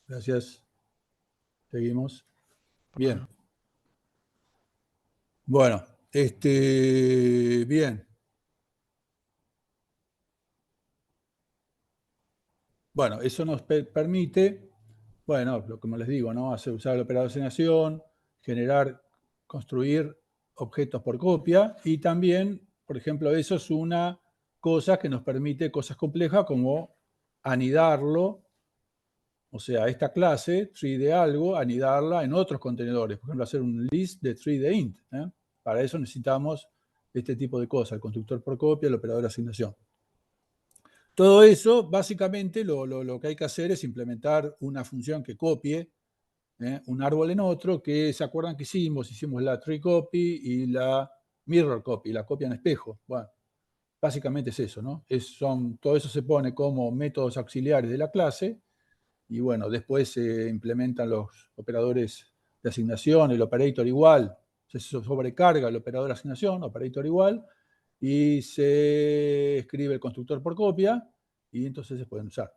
Gracias. Seguimos. Bien. Bueno, bien. Bueno, eso nos permite, bueno, como les digo, ¿no? Usar el operador de asignación, construir objetos por copia y también, por ejemplo, eso es una cosa que nos permite cosas complejas como anidarlo, o sea, esta clase, tree de algo, anidarla en otros contenedores. Por ejemplo, hacer un list de tree de int. Para eso necesitamos este tipo de cosas, el constructor por copia, el operador de asignación. Todo eso, básicamente, lo que hay que hacer es implementar una función que copie un árbol en otro, que se acuerdan que hicimos la tree copy y la mirror copy, la copia en espejo. Bueno, básicamente es eso, ¿no? Todo eso se pone como métodos auxiliares de la clase y bueno, después se implementan los operadores de asignación, el operator igual, se sobrecarga el operador de asignación, operator igual, y se escribe el constructor por copia y entonces se pueden usar.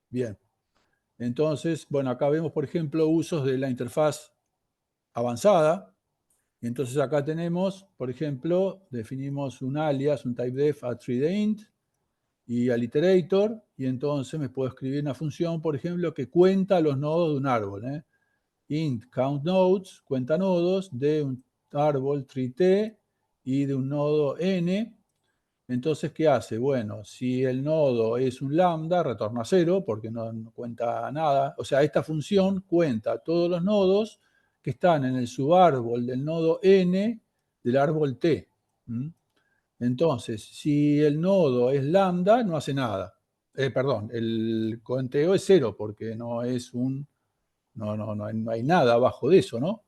Bien. Entonces, bueno, acá vemos, por ejemplo, usos de la interfaz avanzada. Entonces acá tenemos, por ejemplo, definimos un alias, un typedef a treeInt y al iterator, y entonces me puedo escribir una función, por ejemplo, que cuenta los nodos de un árbol. Int count nodes, cuenta nodos de un árbol tree y de un nodo n. Entonces, ¿qué hace? Bueno, si el nodo es un lambda, retorna 0 porque no cuenta nada. O sea, esta función cuenta todos los nodos que están en el subárbol del nodo n del árbol t. Entonces, si el nodo es lambda, no hace nada. Perdón, el conteo es 0 porque no hay nada abajo de eso, ¿no?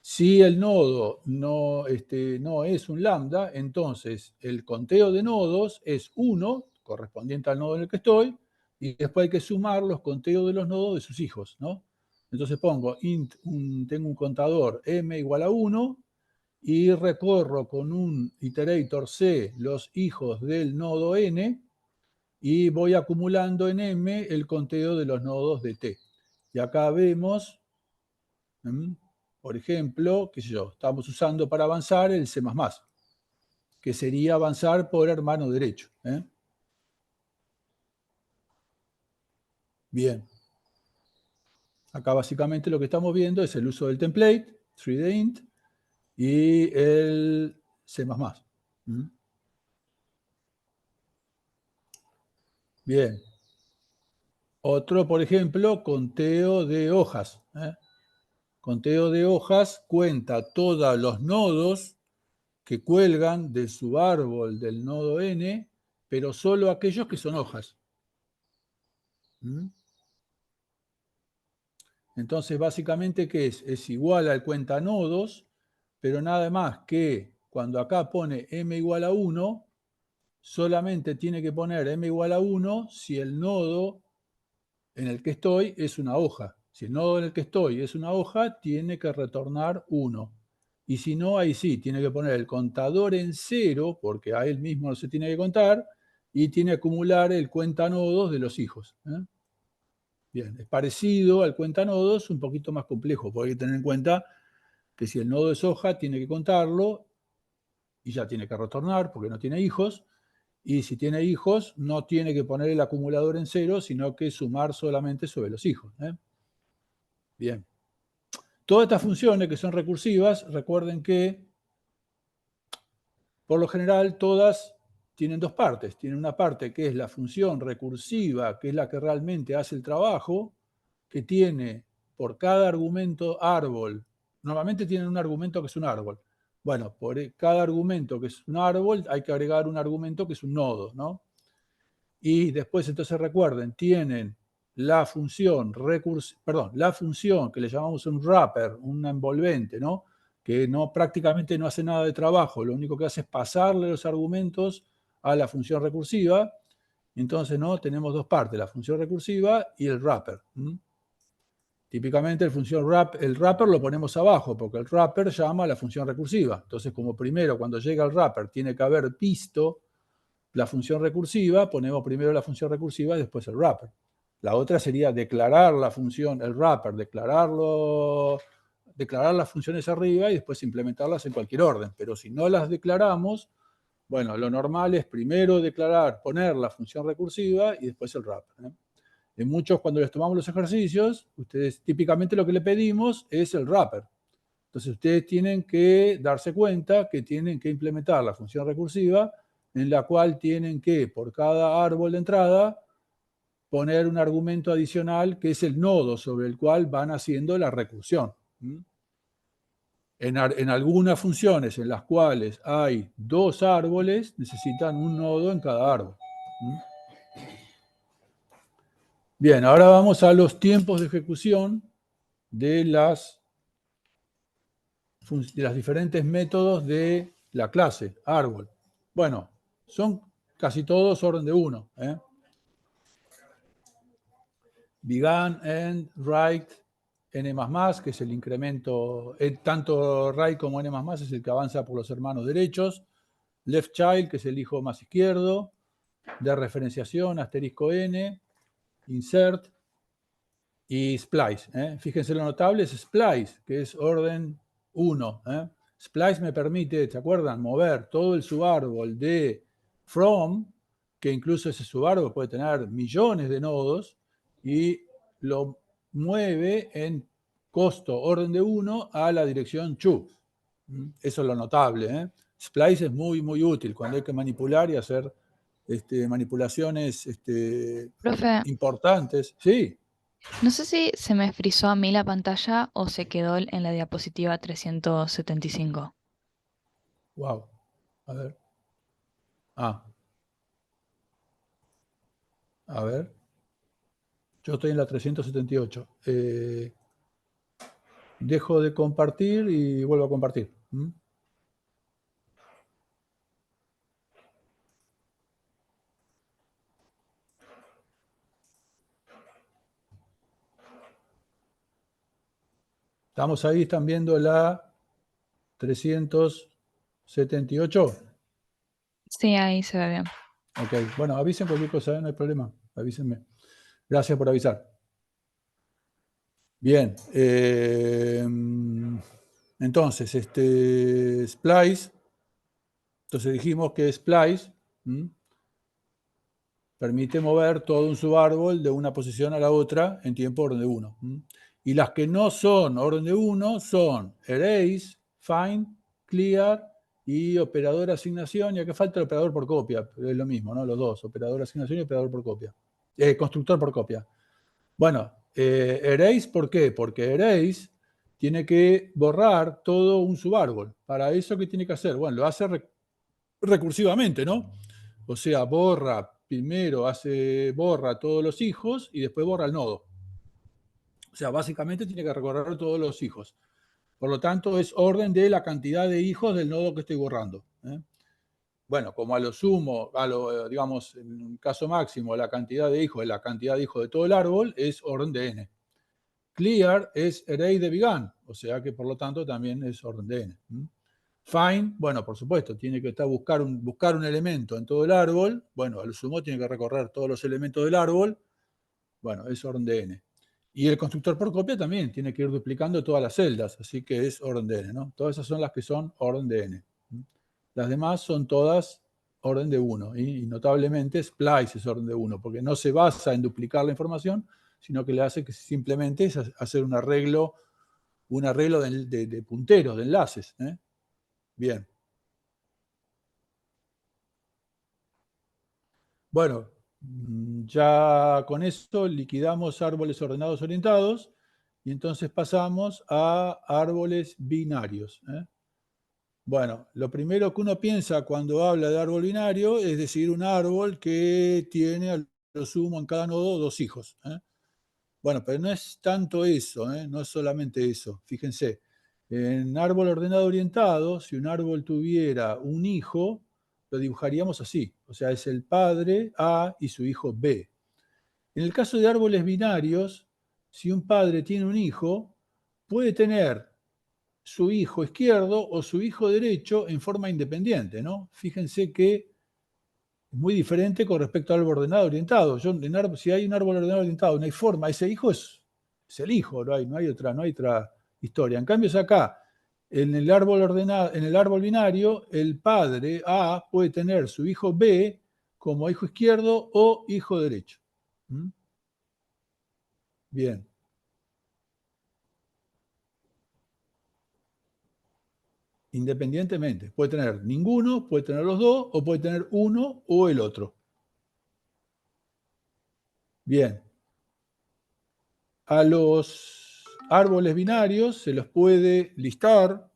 Si el nodo no es un lambda, entonces el conteo de nodos es 1, correspondiente al nodo en el que estoy, y después hay que sumar los conteos de los nodos de sus hijos, ¿no? Entonces pongo tengo un contador m igual a 1 y recorro con un iterator c los hijos del nodo n y voy acumulando en m el conteo de los nodos de t. Y acá vemos, por ejemplo, qué sé yo, estamos usando para avanzar el C++, que sería avanzar por hermano derecho. Bien. Acá básicamente lo que estamos viendo es el uso del template, treeInt, y el C++. Bien. Otro, por ejemplo, conteo de hojas. Conteo de hojas cuenta todos los nodos que cuelgan de su árbol del nodo n, pero solo aquellos que son hojas. Entonces, básicamente, ¿qué es? Es igual al cuenta nodos, pero nada más que cuando acá pone m igual a 1, solamente tiene que poner m igual a 1 si el nodo en el que estoy es una hoja. Si el nodo en el que estoy es una hoja, tiene que retornar 1. Y si no, ahí sí, tiene que poner el contador en 0, porque a él mismo no se tiene que contar, y tiene que acumular el cuenta nodos de los hijos. Bien, es parecido al cuenta nodos, un poquito más complejo, porque hay que tener en cuenta que si el nodo es hoja, tiene que contarlo y ya tiene que retornar porque no tiene hijos. Y si tiene hijos, no tiene que poner el acumulador en 0, sino que sumar solamente sobre los hijos. Bien. Todas estas funciones que son recursivas, recuerden que por lo general todas tienen dos partes. Tienen una parte que es la función recursiva, que es la que realmente hace el trabajo, que tiene por cada argumento árbol, normalmente tienen un argumento que es un árbol. Bueno, por cada argumento que es un árbol hay que agregar un argumento que es un nodo, ¿no? Y después, entonces recuerden, tienen la función la función que le llamamos un wrapper, un envolvente, ¿no? Que prácticamente no hace nada de trabajo, lo único que hace es pasarle los argumentos a la función recursiva. Entonces, ¿no? Tenemos dos partes, la función recursiva y el wrapper. Típicamente el wrapper lo ponemos abajo, porque el wrapper llama a la función recursiva. Entonces, como primero, cuando llega el wrapper, tiene que haber visto la función recursiva, ponemos primero la función recursiva y después el wrapper. La otra sería declarar la función, el wrapper, declarar las funciones arriba y después implementarlas en cualquier orden. Pero si no las declaramos, bueno, lo normal es primero poner la función recursiva y después el wrapper. En muchos, cuando les tomamos los ejercicios, ustedes típicamente lo que le pedimos es el wrapper. Entonces ustedes tienen que darse cuenta que tienen que implementar la función recursiva en la cual tienen que, por cada árbol de entrada, poner un argumento adicional que es el nodo sobre el cual van haciendo la recursión. En algunas funciones en las cuales hay 2 árboles, necesitan un nodo en cada árbol. Bien, ahora vamos a los tiempos de ejecución de los diferentes métodos de la clase, árbol. Bueno, son casi todos orden de 1. Began, end, right, n++, que es el incremento, tanto right como n++ es el que avanza por los hermanos derechos. Left child, que es el hijo más izquierdo. De referenciación, asterisco n. Insert. Y splice. Fíjense lo notable, es splice, que es orden 1. Splice me permite, ¿se acuerdan? Mover todo el subárbol de from, que incluso ese subárbol puede tener millones de nodos, y lo mueve en costo orden de 1 a la dirección to. Eso es lo notable. Splice es muy, muy útil cuando hay que manipular y hacer manipulaciones Profe, importantes. Sí. no sé si se me frizó a mí la pantalla o se quedó en la diapositiva 375. Wow. A ver. Ah, a ver. Yo estoy en la 378. Dejo de compartir y vuelvo a compartir. ¿Estamos ahí? ¿Están viendo la 378? Sí, ahí se ve bien. Ok. Bueno, avisen cualquier cosa, no hay problema. Avísenme. Gracias por avisar. Bien. Entonces, splice. Entonces dijimos que splice permite mover todo un subárbol de una posición a la otra en tiempo orden de 1. Y las que no son orden de 1 son erase, find, clear y operador asignación. Y acá falta el operador por copia, pero es lo mismo, ¿no? Los dos, operador asignación y operador por copia. Constructor por copia. Bueno, erase, ¿por qué? Porque erase tiene que borrar todo un subárbol. ¿Para eso qué tiene que hacer? Bueno, lo hace recursivamente, ¿no? O sea, primero borra todos los hijos y después borra el nodo. O sea, básicamente tiene que recorrer todos los hijos. Por lo tanto, es orden de la cantidad de hijos del nodo que estoy borrando. Bueno, como a lo sumo, digamos, en un caso máximo, la cantidad de hijos es la cantidad de hijos de todo el árbol, es orden de n. Clear es array de began, o sea que por lo tanto también es orden de n. Find, bueno, por supuesto, tiene que buscar un elemento en todo el árbol. Bueno, al sumo tiene que recorrer todos los elementos del árbol. Bueno, es orden de n. Y el constructor por copia también tiene que ir duplicando todas las celdas, así que es orden de n, ¿no? Todas esas son las que son orden de n. Las demás son todas orden de 1. Y notablemente splice es orden de 1, porque no se basa en duplicar la información, sino que le hace que simplemente es hacer un arreglo de punteros, de enlaces. Bien. Bueno, ya con esto liquidamos árboles ordenados orientados y entonces pasamos a árboles binarios. Bueno, lo primero que uno piensa cuando habla de árbol binario es decir, un árbol que tiene a lo sumo en cada nodo 2 hijos. Bueno, pero no es tanto eso, no es solamente eso. Fíjense, en árbol ordenado orientado, si un árbol tuviera un hijo, lo dibujaríamos así. O sea, es el padre A y su hijo B. En el caso de árboles binarios, si un padre tiene un hijo, puede tener su hijo izquierdo o su hijo derecho en forma independiente, ¿no? Fíjense que Es muy diferente con respecto al árbol ordenado orientado. Si hay un árbol ordenado orientado, no hay forma. Ese hijo es el hijo, no hay otra historia. En cambio, es acá, en el árbol ordenado, en el árbol binario, el padre A puede tener su hijo B como hijo izquierdo o hijo derecho. ¿Mm? Bien. Independientemente. Puede tener ninguno, puede tener los dos, o puede tener uno o el otro. Bien. A los árboles binarios se los puede listar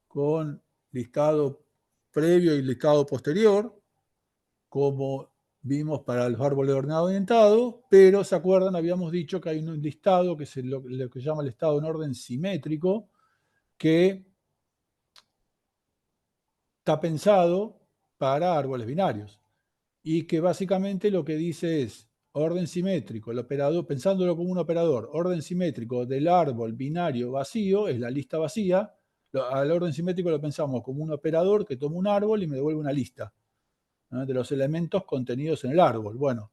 con listado previo y listado posterior, como vimos para los árboles ordenados orientados, pero ¿se acuerdan? Habíamos dicho que hay un listado que es lo que se llama el listado en orden simétrico, que está pensado para árboles binarios y que básicamente lo que dice es orden simétrico, el operador, pensándolo como un operador, orden simétrico del árbol binario vacío es la lista vacía. Al orden simétrico lo pensamos como un operador que toma un árbol y me devuelve una lista, ¿no?, de los elementos contenidos en el árbol. Bueno,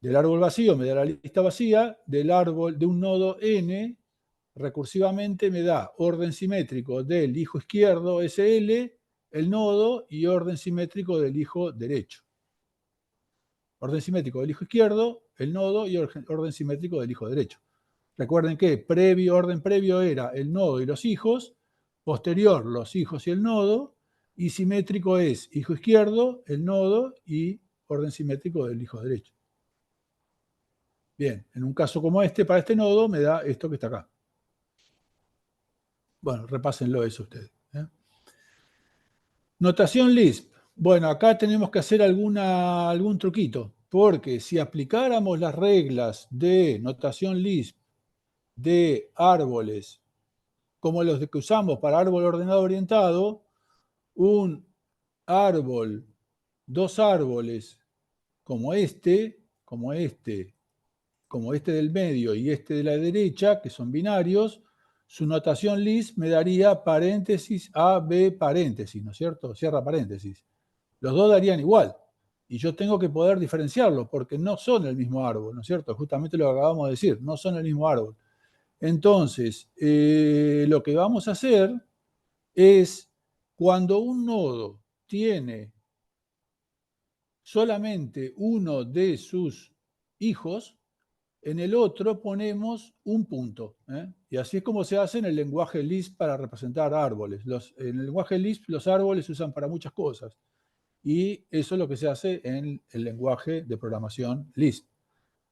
del árbol vacío me da la lista vacía, del árbol de un nodo n, recursivamente me da orden simétrico del hijo izquierdo SL, el nodo, y orden simétrico del hijo derecho. Orden simétrico del hijo izquierdo, el nodo, y orden simétrico del hijo derecho. Recuerden que orden previo era el nodo y los hijos, posterior los hijos y el nodo, y simétrico es hijo izquierdo, el nodo y orden simétrico del hijo derecho. Bien, en un caso como este, para este nodo me da esto que está acá. Bueno, repásenlo eso ustedes. Notación Lisp. Bueno, acá tenemos que hacer algún truquito, porque si aplicáramos las reglas de notación Lisp de árboles, como los que usamos para árbol ordenado orientado, un árbol, dos árboles como este del medio y este de la derecha, que son binarios, su notación Lisp me daría paréntesis A, B, paréntesis, ¿no es cierto? Cierra paréntesis. Los dos darían igual. Y yo tengo que poder diferenciarlos porque no son el mismo árbol, ¿no es cierto? Justamente lo que acabamos de decir, no son el mismo árbol. Entonces, lo que vamos a hacer es, cuando un nodo tiene solamente uno de sus hijos, en el otro ponemos un punto. Y así es como se hace en el lenguaje Lisp para representar árboles. En el lenguaje Lisp los árboles se usan para muchas cosas. Y eso es lo que se hace en el lenguaje de programación Lisp.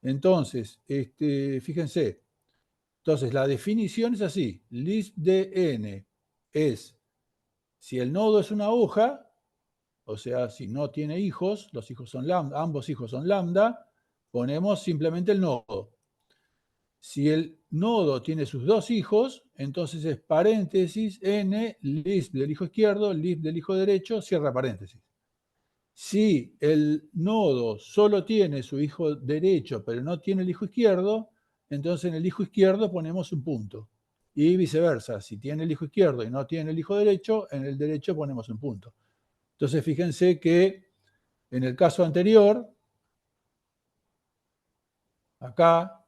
Entonces, fíjense, entonces la definición es así: Lisp de n es, si el nodo es una hoja, o sea, si no tiene hijos, los hijos son lambda, ambos hijos son lambda, ponemos simplemente el nodo. Si el nodo tiene sus dos hijos, entonces es paréntesis n, Lisp del hijo izquierdo, Lisp del hijo derecho, cierra paréntesis. Si el nodo solo tiene su hijo derecho, pero no tiene el hijo izquierdo, entonces en el hijo izquierdo ponemos un punto. Y viceversa, si tiene el hijo izquierdo y no tiene el hijo derecho, en el derecho ponemos un punto. Entonces fíjense que en el caso anterior, acá,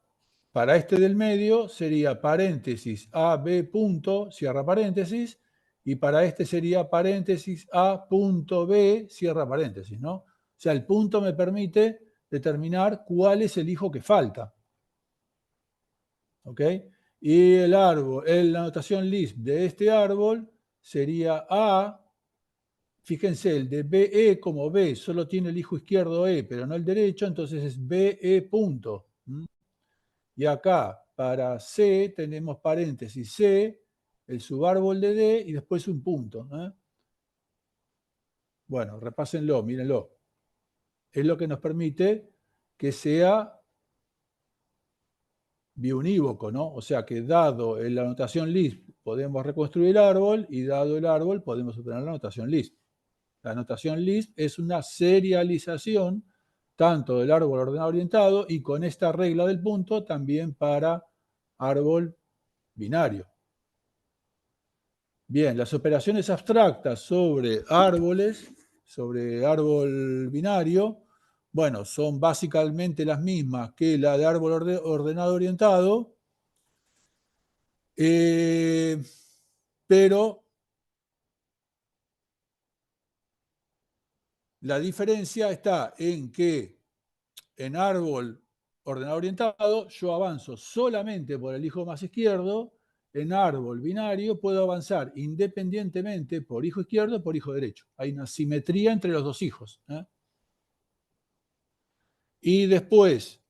para este del medio sería paréntesis A, B, punto, cierra paréntesis, y para este sería paréntesis A, punto, B, cierra paréntesis, ¿no? O sea, el punto me permite determinar cuál es el hijo que falta. ¿Ok? Y el árbol, la notación Lisp de este árbol sería A. Fíjense, el de BE como B solo tiene el hijo izquierdo E, pero no el derecho, entonces es BE punto. Y acá, para C, tenemos paréntesis C, el subárbol de D y después un punto. Bueno, repásenlo, mírenlo. Es lo que nos permite que sea biunívoco, ¿no? O sea que dado la notación Lisp podemos reconstruir el árbol y dado el árbol podemos obtener la notación Lisp. La notación Lisp es una serialización tanto del árbol ordenado orientado y con esta regla del punto también para árbol binario. Bien, las operaciones abstractas sobre árboles sobre árbol binario, bueno, son básicamente las mismas que la de árbol ordenado orientado, pero la diferencia está en que en árbol ordenado orientado yo avanzo solamente por el hijo más izquierdo, en árbol binario puedo avanzar independientemente por hijo izquierdo o por hijo derecho. Hay una simetría entre los dos hijos. Y después,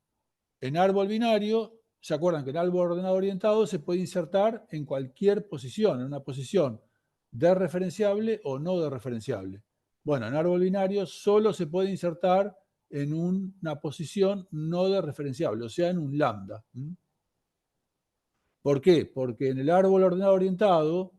en árbol binario, ¿se acuerdan que en árbol ordenado orientado se puede insertar en cualquier posición, en una posición desreferenciable o no desreferenciable? Bueno, en árbol binario solo se puede insertar en una posición no desreferenciable, o sea, en un lambda. ¿Por qué? Porque en el árbol ordenado orientado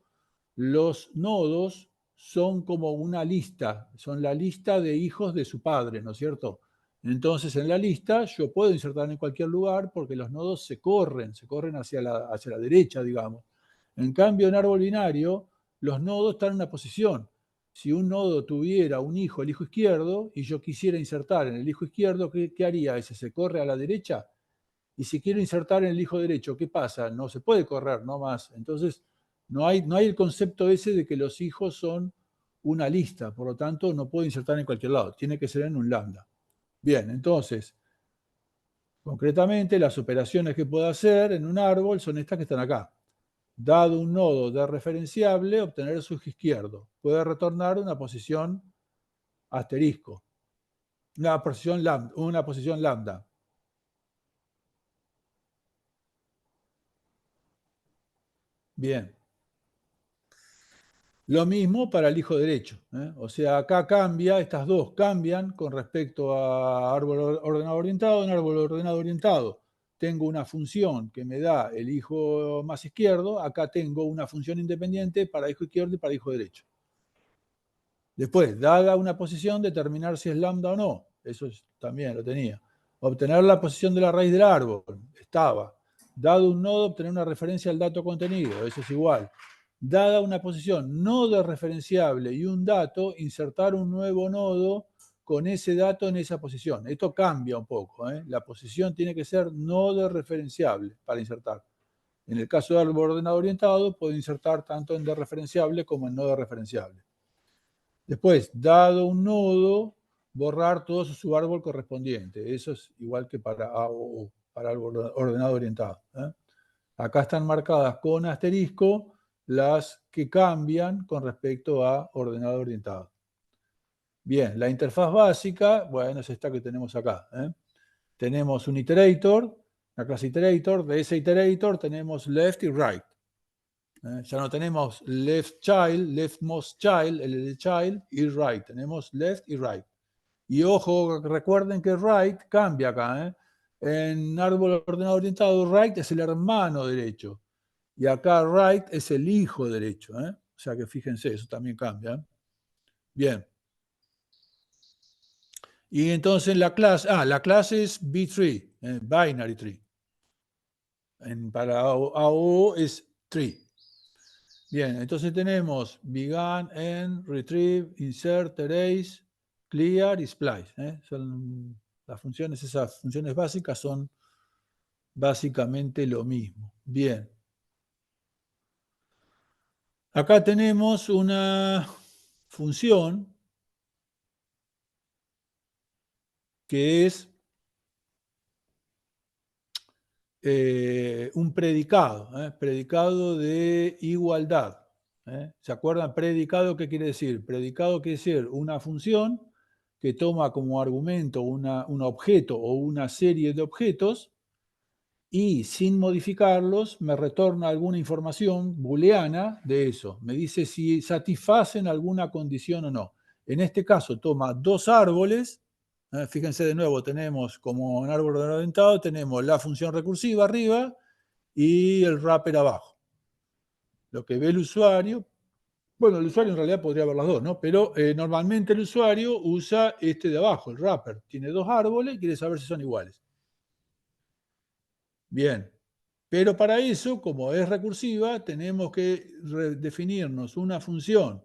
los nodos son como una lista, son la lista de hijos de su padre, ¿no es cierto? Entonces en la lista yo puedo insertar en cualquier lugar porque los nodos se corren hacia la derecha, digamos. En cambio en árbol binario los nodos están en una posición. Si un nodo tuviera un hijo, el hijo izquierdo, y yo quisiera insertar en el hijo izquierdo, ¿qué haría ese? ¿Se corre a la derecha? Y si quiero insertar en el hijo derecho, ¿qué pasa? No se puede correr, no más. Entonces, no hay el concepto ese de que los hijos son una lista, por lo tanto, no puedo insertar en cualquier lado, tiene que ser en un lambda. Bien, entonces, concretamente, las operaciones que puedo hacer en un árbol son estas que están acá. Dado un nodo de referenciable, obtener su eje izquierdo. Puede retornar una posición asterisco, una posición lambda. Bien. Lo mismo para el hijo derecho. O sea, acá cambia, estas dos cambian con respecto a árbol ordenado orientado. En árbol ordenado orientado tengo una función que me da el hijo más izquierdo. Acá tengo una función independiente para hijo izquierdo y para hijo derecho. Después, dada una posición, determinar si es lambda o no. Eso también lo tenía. Obtener la posición de la raíz del árbol. Estaba. Dado un nodo, obtener una referencia al dato contenido. Eso es igual. Dada una posición no desreferenciable y un dato, insertar un nuevo nodo con ese dato en esa posición. Esto cambia un poco. La posición tiene que ser no desreferenciable para insertar. En el caso de árbol ordenado orientado, puedo insertar tanto en desreferenciable como en no desreferenciable. Después, dado un nodo, borrar todo su árbol correspondiente. Eso es igual que para A o O, para árbol ordenado orientado. Acá están marcadas con asterisco las que cambian con respecto a ordenado orientado. Bien, la interfaz básica, bueno, es esta que tenemos acá. Tenemos un iterator, la clase iterator. De ese iterator tenemos left y right. Ya no tenemos left child, leftmost child, el de child, y right. Tenemos left y right. Y ojo, recuerden que right cambia acá. En árbol ordenado orientado, right es el hermano derecho. Y acá right es el hijo derecho. O sea que fíjense, eso también cambia. Bien. Y entonces la clase es B-tree, binary tree. Para AO es tree. Bien, entonces tenemos began, end, retrieve, insert, erase, clear y splice. Son las funciones, esas funciones básicas son básicamente lo mismo. Bien. Acá tenemos una función que es un predicado, predicado de igualdad. ¿Se acuerdan? Predicado, ¿qué quiere decir? Predicado quiere decir una función que toma como argumento un objeto o una serie de objetos y sin modificarlos me retorna alguna información booleana de eso. Me dice si satisfacen alguna condición o no. En este caso toma dos árboles. Fíjense de nuevo, tenemos como en árbol orientado, tenemos la función recursiva arriba y el wrapper abajo. Lo que ve el usuario, bueno, el usuario en realidad podría ver las dos, ¿no? Pero normalmente el usuario usa este de abajo, el wrapper. Tiene dos árboles y quiere saber si son iguales. Bien, pero para eso, como es recursiva, tenemos que definirnos una función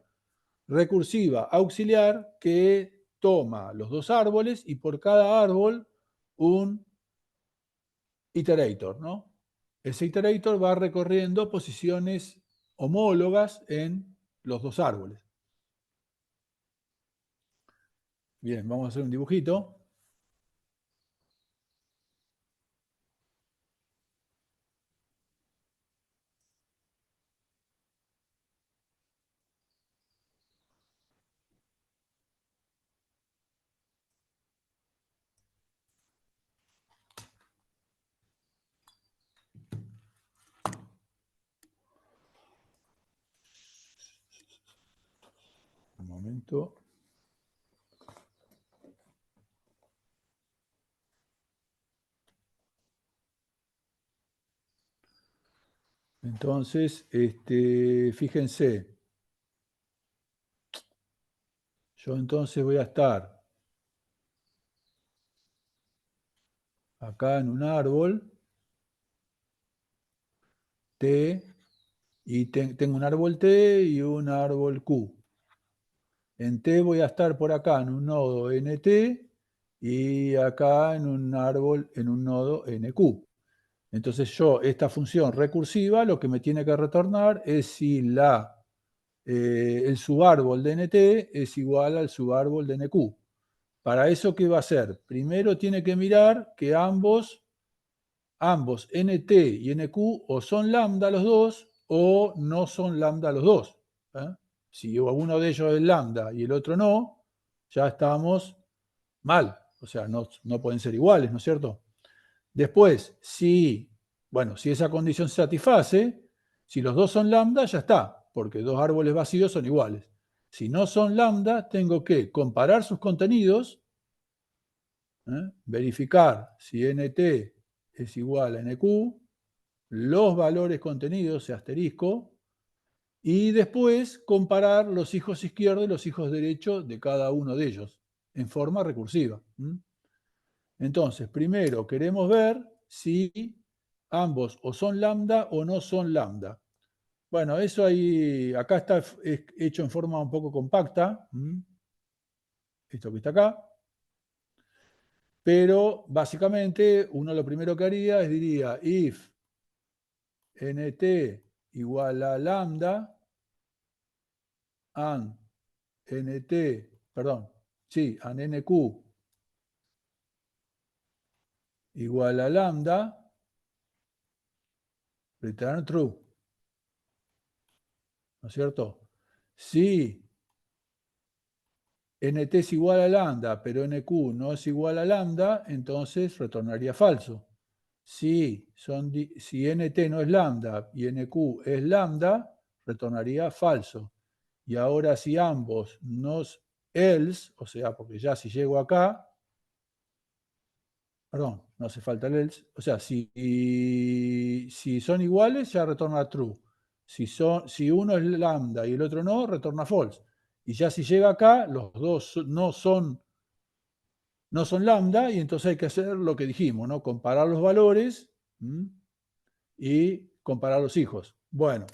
recursiva auxiliar que toma los dos árboles y por cada árbol un iterator, ¿no? Ese iterator va recorriendo posiciones homólogas en los dos árboles. Bien, vamos a hacer un dibujito. Un momento. Entonces, fíjense, yo entonces voy a estar acá en un árbol T y tengo un árbol T y un árbol Q. En T voy a estar por acá en un nodo NT y acá en un árbol, en un nodo NQ. Entonces yo, esta función recursiva, lo que me tiene que retornar es si el subárbol de NT es igual al subárbol de NQ. Para eso, ¿qué va a hacer? Primero tiene que mirar que ambos NT y NQ o son lambda los dos o no son lambda los dos. ¿Eh? Si uno de ellos es lambda y el otro no, ya estamos mal. O sea, no pueden ser iguales, ¿no es cierto? Después, si esa condición se satisface, si los dos son lambda, ya está, porque dos árboles vacíos son iguales. Si no son lambda, tengo que comparar sus contenidos, verificar si NT es igual a NQ, los valores contenidos, ese asterisco, y después comparar los hijos izquierdos y los hijos derechos de cada uno de ellos, en forma recursiva. Entonces, primero queremos ver si ambos o son lambda o no son lambda. Bueno, eso ahí, acá está hecho en forma un poco compacta, esto que está acá, pero básicamente uno lo primero que haría es diría if nt igual a lambda and nt, perdón, sí, and nq igual a lambda, return true, ¿no es cierto? Si nt es igual a lambda, pero nq no es igual a lambda, entonces retornaría falso. Si nt no es lambda y nq es lambda, retornaría falso. Y ahora si ambos else, o sea, porque ya si llego acá, perdón, no hace falta el else, o sea, si son iguales ya retorna true. Si uno es lambda y el otro no, retorna false. Y ya si llega acá, los dos no son lambda, y entonces hay que hacer lo que dijimos, ¿no? Comparar los valores y comparar los hijos. Bueno.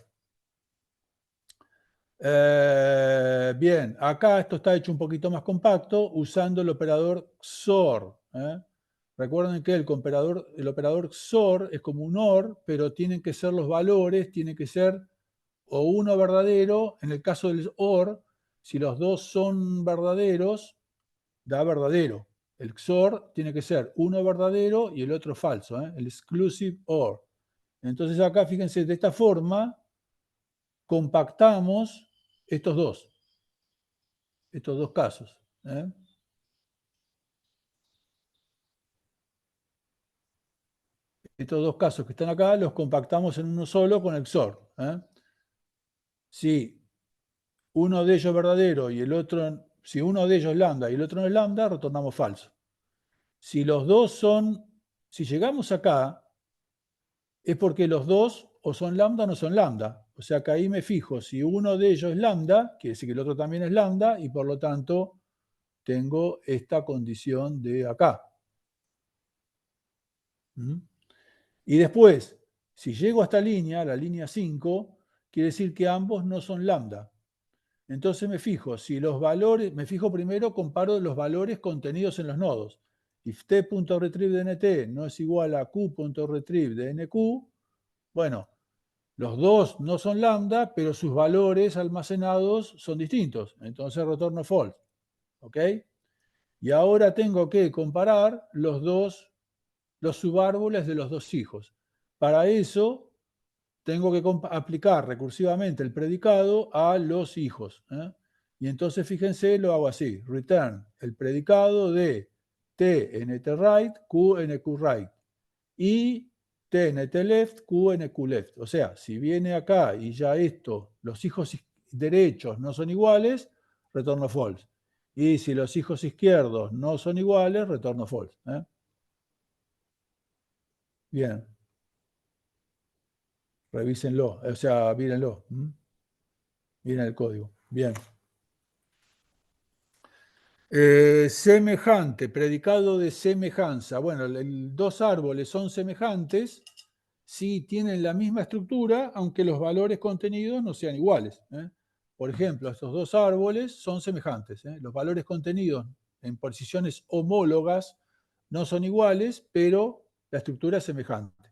Bien, acá esto está hecho un poquito más compacto usando el operador XOR. Recuerden que el operador XOR es como un OR, pero tienen que ser los valores, tienen que ser o uno verdadero, en el caso del OR, si los dos son verdaderos, da verdadero. El XOR tiene que ser uno verdadero y el otro falso, el exclusive OR. Entonces acá, fíjense, de esta forma compactamos estos dos casos. Estos dos casos que están acá los compactamos en uno solo con el XOR. Si uno de ellos es verdadero y el otro, si uno de ellos es lambda y el otro no es lambda, retornamos falso. Si los dos si llegamos acá, es porque los dos o son lambda o no son lambda. O sea que ahí me fijo, si uno de ellos es lambda, quiere decir que el otro también es lambda, y por lo tanto tengo esta condición de acá. Y después, si llego a esta línea, la línea 5, quiere decir que ambos no son lambda. Entonces me fijo, si los valores, me fijo primero, comparo los valores contenidos en los nodos. If t.retrieve de nt no es igual a q.retrieve de nq, bueno, los dos no son lambda, pero sus valores almacenados son distintos. Entonces retorno false. ¿Ok? Y ahora tengo que comparar los subárboles de los dos hijos. Para eso tengo que aplicar recursivamente el predicado a los hijos. Y entonces fíjense, lo hago así. Return el predicado de tNtRight, QNQWrite y tNtLeft, QNQLeft. O sea, si viene acá y ya esto, los hijos derechos no son iguales, retorno false. Y si los hijos izquierdos no son iguales, retorno false. Bien. Revísenlo, o sea, mírenlo. Miren el código. Bien. Semejante, predicado de semejanza. Bueno, dos árboles son semejantes si tienen la misma estructura, aunque los valores contenidos no sean iguales. Por ejemplo, estos dos árboles son semejantes. Los valores contenidos en posiciones homólogas no son iguales, pero la estructura es semejante.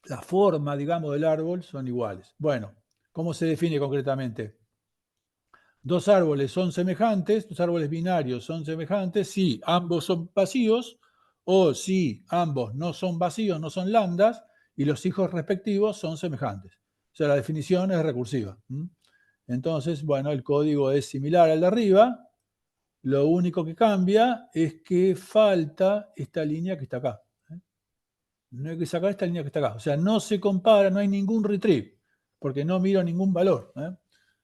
La forma, digamos, del árbol son iguales. Bueno, ¿cómo se define concretamente? Dos árboles son semejantes, dos árboles binarios son semejantes si ambos son vacíos o si ambos no son vacíos, no son lambdas, y los hijos respectivos son semejantes. O sea, la definición es recursiva. Entonces, bueno, el código es similar al de arriba. Lo único que cambia es que falta esta línea que está acá. No hay que sacar esta línea que está acá. O sea, no se compara, no hay ningún retrieve, porque no miro ningún valor.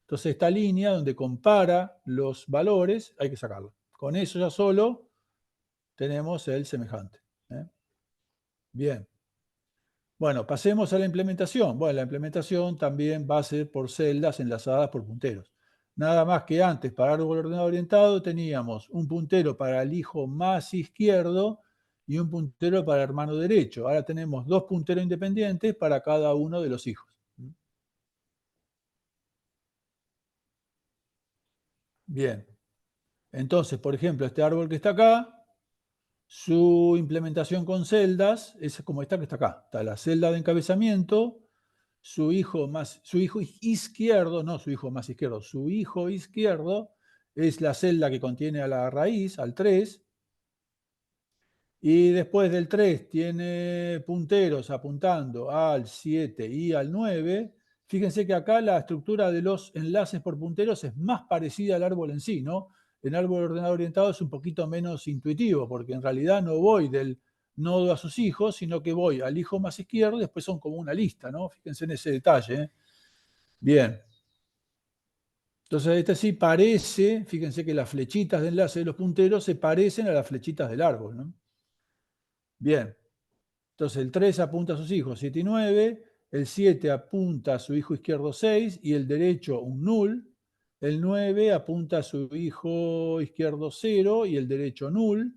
Entonces, esta línea donde compara los valores, hay que sacarla. Con eso ya solo tenemos el semejante. Bien. Bueno, pasemos a la implementación. Bueno, la implementación también va a ser por celdas enlazadas por punteros. Nada más que antes, para árbol ordenado orientado, teníamos un puntero para el hijo más izquierdo y un puntero para el hermano derecho. Ahora tenemos dos punteros independientes para cada uno de los hijos. Bien. Entonces, por ejemplo, este árbol que está acá, su implementación con celdas es como esta que está acá. Está la celda de encabezamiento, su hijo izquierdo, no su hijo más izquierdo, su hijo izquierdo es la celda que contiene a la raíz, al 3, y después del 3 tiene punteros apuntando al 7 y al 9. Fíjense que acá la estructura de los enlaces por punteros es más parecida al árbol en sí, ¿no? El árbol ordenado orientado es un poquito menos intuitivo, porque en realidad no voy del nodo a sus hijos, sino que voy al hijo más izquierdo y después son como una lista, ¿no? Fíjense en ese detalle. Bien. Entonces, este sí parece, fíjense que las flechitas de enlace de los punteros se parecen a las flechitas del árbol, ¿no? Bien. Entonces, el 3 apunta a sus hijos 7 y 9, el 7 apunta a su hijo izquierdo 6 y el derecho un null, el 9 apunta a su hijo izquierdo 0 y el derecho null,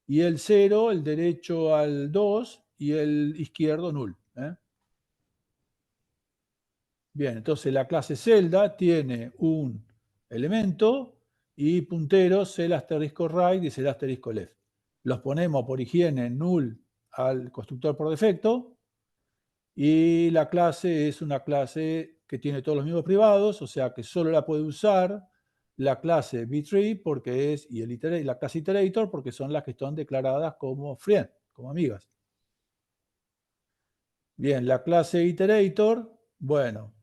y el 0, el derecho al 2 y el izquierdo null. Bien, entonces la clase celda tiene un elemento y punteros cel*right y cel*left. Los ponemos por higiene null al constructor por defecto y la clase es una clase que tiene todos los mismos privados, o sea que solo la puede usar la clase btree porque es, y la clase iterator porque son las que están declaradas como friend, como amigas. Bien, la clase iterator, bueno,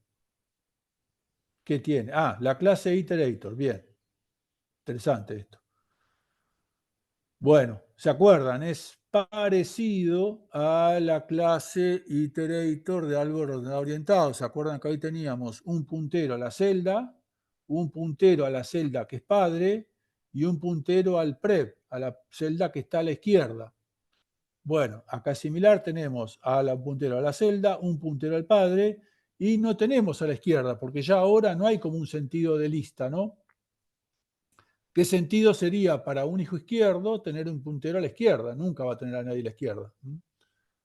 ¿qué tiene? Ah, la clase iterator, bien. Interesante esto. Bueno, ¿se acuerdan? Es parecido a la clase iterator de árbol ordenado orientado. ¿Se acuerdan que ahí teníamos un puntero a la celda, un puntero a la celda que es padre y un puntero al prep, a la celda que está a la izquierda? Bueno, acá es similar, tenemos un puntero a la celda, un puntero al padre y no tenemos a la izquierda, porque ya ahora no hay como un sentido de lista, ¿no? ¿Qué sentido sería para un hijo izquierdo tener un puntero a la izquierda? Nunca va a tener a nadie a la izquierda.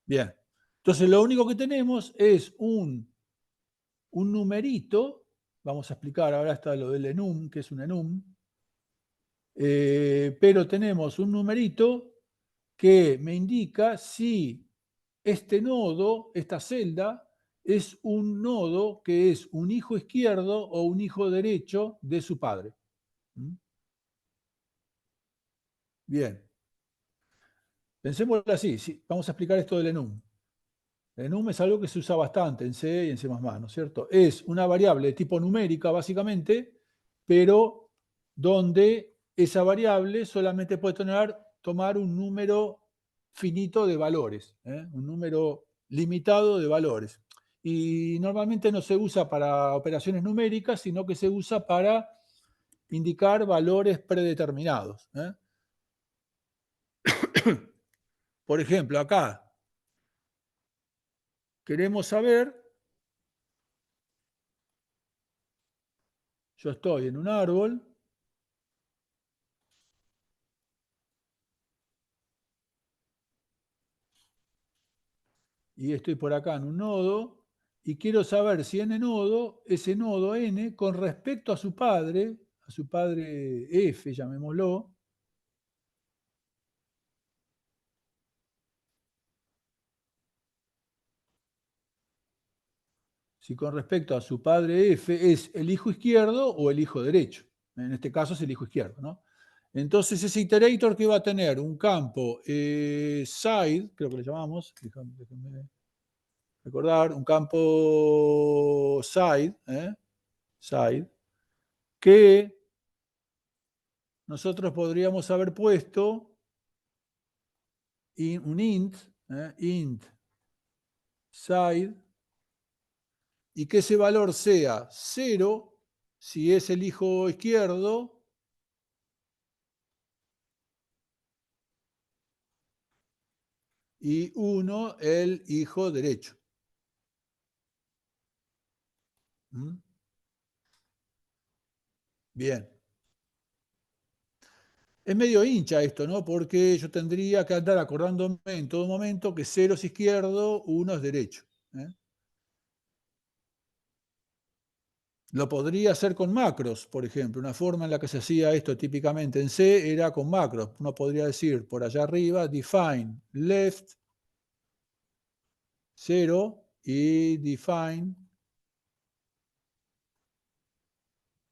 Bien. Entonces lo único que tenemos es un un numerito, vamos a explicar ahora hasta lo del enum, que es un enum, pero tenemos un numerito que me indica si este nodo, esta celda, es un nodo que es un hijo izquierdo o un hijo derecho de su padre. ¿Mm? Bien. Pensémoslo así, sí, vamos a explicar esto del enum. El enum es algo que se usa bastante en C y en C++, ¿no es cierto? Es una variable de tipo numérica, básicamente, pero donde esa variable solamente puede tomar un número finito de valores, un número limitado de valores. Y normalmente no se usa para operaciones numéricas, sino que se usa para indicar valores predeterminados. Por ejemplo, acá queremos saber, yo estoy en un árbol, y estoy por acá en un nodo, y quiero saber si n nodo, ese nodo n, con respecto a su padre f, llamémoslo, si con respecto a su padre f es el hijo izquierdo o el hijo derecho. En este caso es el hijo izquierdo, ¿no? Entonces ese iterator que va a tener un campo side, creo que le llamamos, déjenme recordar, un campo side, side, que nosotros podríamos haber puesto un int side, y que ese valor sea 0 si es el hijo izquierdo y 1 el hijo derecho. ¿Mm? Bien. Es medio hincha esto, ¿no? Porque yo tendría que andar acordándome en todo momento que 0 es izquierdo, 1 es derecho. Lo podría hacer con macros, por ejemplo. Una forma en la que se hacía esto típicamente en C era con macros. Uno podría decir por allá arriba, define left 0 y define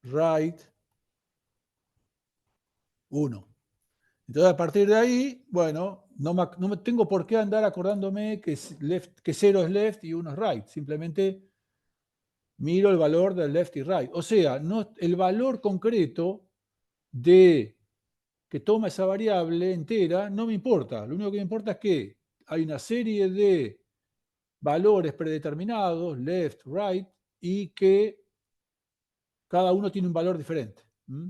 right 1. Entonces, a partir de ahí, bueno, no me tengo por qué andar acordándome que, que 0 es left y 1 es right. Simplemente miro el valor del left y right. O sea, no, el valor concreto de que toma esa variable entera no me importa. Lo único que me importa es que hay una serie de valores predeterminados, left, right, y que cada uno tiene un valor diferente. ¿Mm?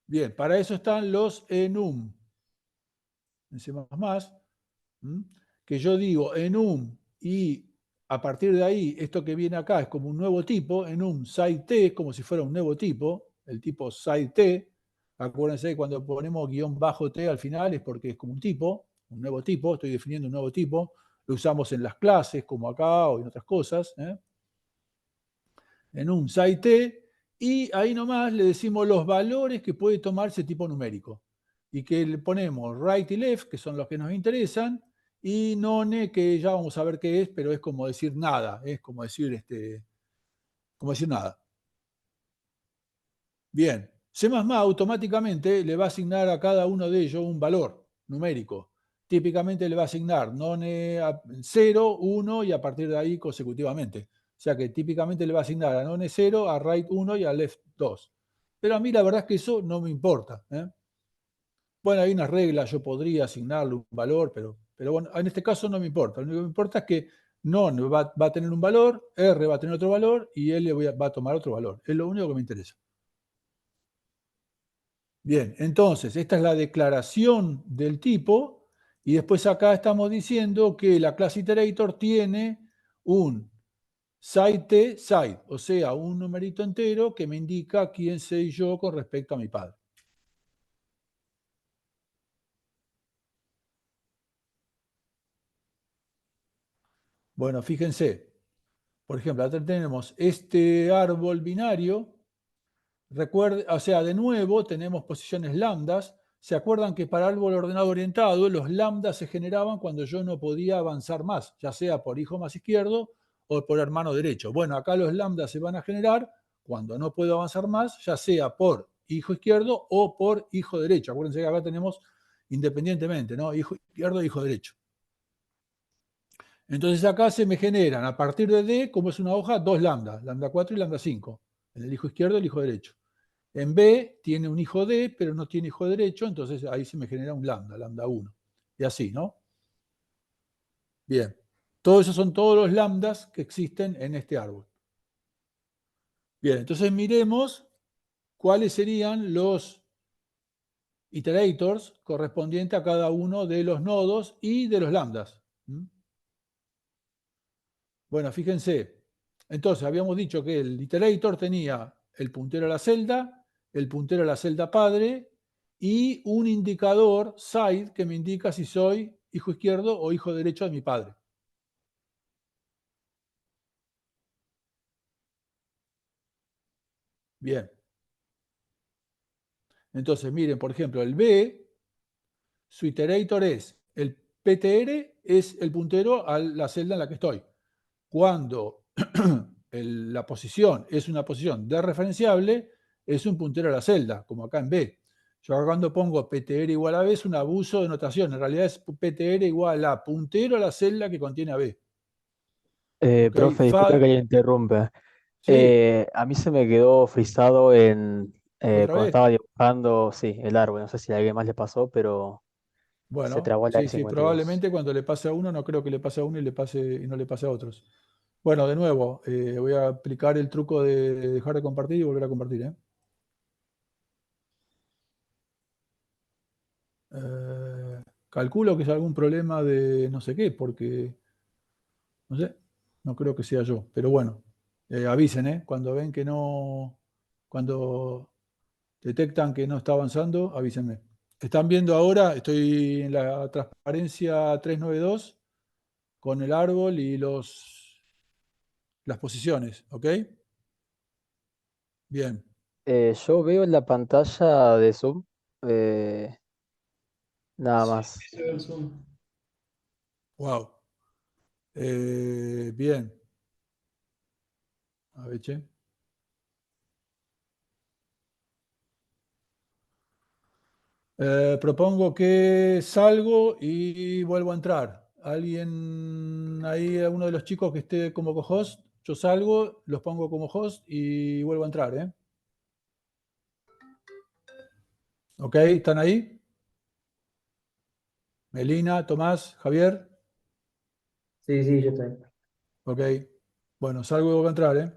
Bien, para eso están los enum. En C++, que yo digo enum y a partir de ahí esto que viene acá es como un nuevo tipo, enum site como si fuera un nuevo tipo, el tipo site. Acuérdense que cuando ponemos guión bajo t al final es porque es como un tipo, un nuevo tipo, estoy definiendo un nuevo tipo, lo usamos en las clases como acá o en otras cosas, enum site, y ahí nomás le decimos los valores que puede tomar ese tipo numérico y que le ponemos right y left, que son los que nos interesan, y none, que ya vamos a ver qué es, pero es como decir nada, es como decir nada. Bien, C++ automáticamente le va a asignar a cada uno de ellos un valor numérico. Típicamente le va a asignar none a 0, 1 y a partir de ahí consecutivamente. O sea que típicamente le va a asignar a none 0, a right 1 y a left 2. Pero a mí la verdad es que eso no me importa. Bueno, hay unas reglas, yo podría asignarle un valor, pero bueno, en este caso no me importa. Lo único que me importa es que non va a tener un valor, R va a tener otro valor y L va a tomar otro valor. Es lo único que me interesa. Bien, entonces, esta es la declaración del tipo y después acá estamos diciendo que la clase iterator tiene un site side, o sea, un numerito entero que me indica quién soy yo con respecto a mi padre. Bueno, fíjense, por ejemplo, acá tenemos este árbol binario. Recuerde, o sea, de nuevo tenemos posiciones lambdas. ¿Se acuerdan que para árbol ordenado orientado los lambdas se generaban cuando yo no podía avanzar más, ya sea por hijo más izquierdo o por hermano derecho? Bueno, acá los lambdas se van a generar cuando no puedo avanzar más, ya sea por hijo izquierdo o por hijo derecho. Acuérdense que acá tenemos independientemente, ¿no? Hijo izquierdo e hijo derecho. Entonces acá se me generan, a partir de D, como es una hoja, dos lambdas, lambda 4 y lambda 5. En el hijo izquierdo y el hijo derecho. En B tiene un hijo D, pero no tiene hijo derecho, entonces ahí se me genera un lambda, lambda 1. Y así, ¿no? Bien. Todos esos son todos los lambdas que existen en este árbol. Bien, entonces miremos cuáles serían los iterators correspondientes a cada uno de los nodos y de los lambdas. ¿Mm? Bueno, fíjense. Entonces, habíamos dicho que el iterator tenía el puntero a la celda, el puntero a la celda padre y un indicador side que me indica si soy hijo izquierdo o hijo derecho de mi padre. Bien. Entonces, miren, por ejemplo, el B, su iterator es el PTR, es el puntero a la celda en la que estoy. Cuando la posición es una posición de referenciable, es un puntero a la celda, como acá en B. Yo acá cuando pongo PTR igual a B es un abuso de notación. En realidad es PTR igual a puntero a la celda que contiene a B. ¿Ok? Profe, disculpe que le interrumpa. Sí, A mí se me quedó frisado en otra cuando vez. estaba dibujando, sí, el árbol. No sé si a alguien más le pasó, pero se Bueno, trabó en la sí, sí, 52. probablemente cuando le pase a uno, no creo que le pase a uno y no le pase a otros. Bueno, de nuevo, voy a aplicar el truco de dejar de compartir y volver a compartir. Calculo que es algún problema de no sé qué, porque no sé, no creo que sea yo. Pero bueno, avisen, cuando ven que no, cuando detectan que no está avanzando, avísenme. Están viendo ahora, estoy en la transparencia 392 con el árbol y las posiciones, ¿ok? Bien, Yo veo en la pantalla de Zoom, eh, nada Sí, más. sí, se ve el Zoom. wow. Bien, a ver, che. Propongo que salgo y vuelvo a entrar. ¿Alguien ahí, alguno de los chicos que esté como co-host? Yo salgo, los pongo como host y vuelvo a entrar, ¿eh? ¿Ok? ¿Están ahí? Melina, Tomás, Javier. Sí, sí, yo estoy. Ok. Bueno, salgo y vuelvo a entrar, ¿eh?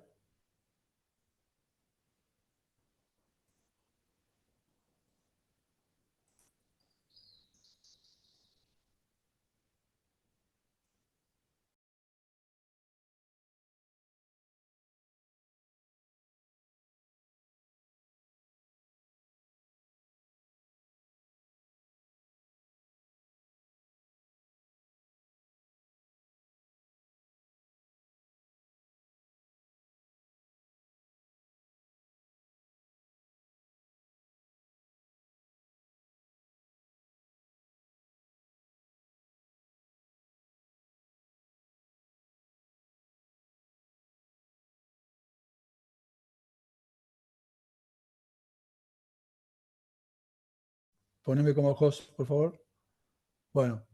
Poneme como host, por favor. Bueno,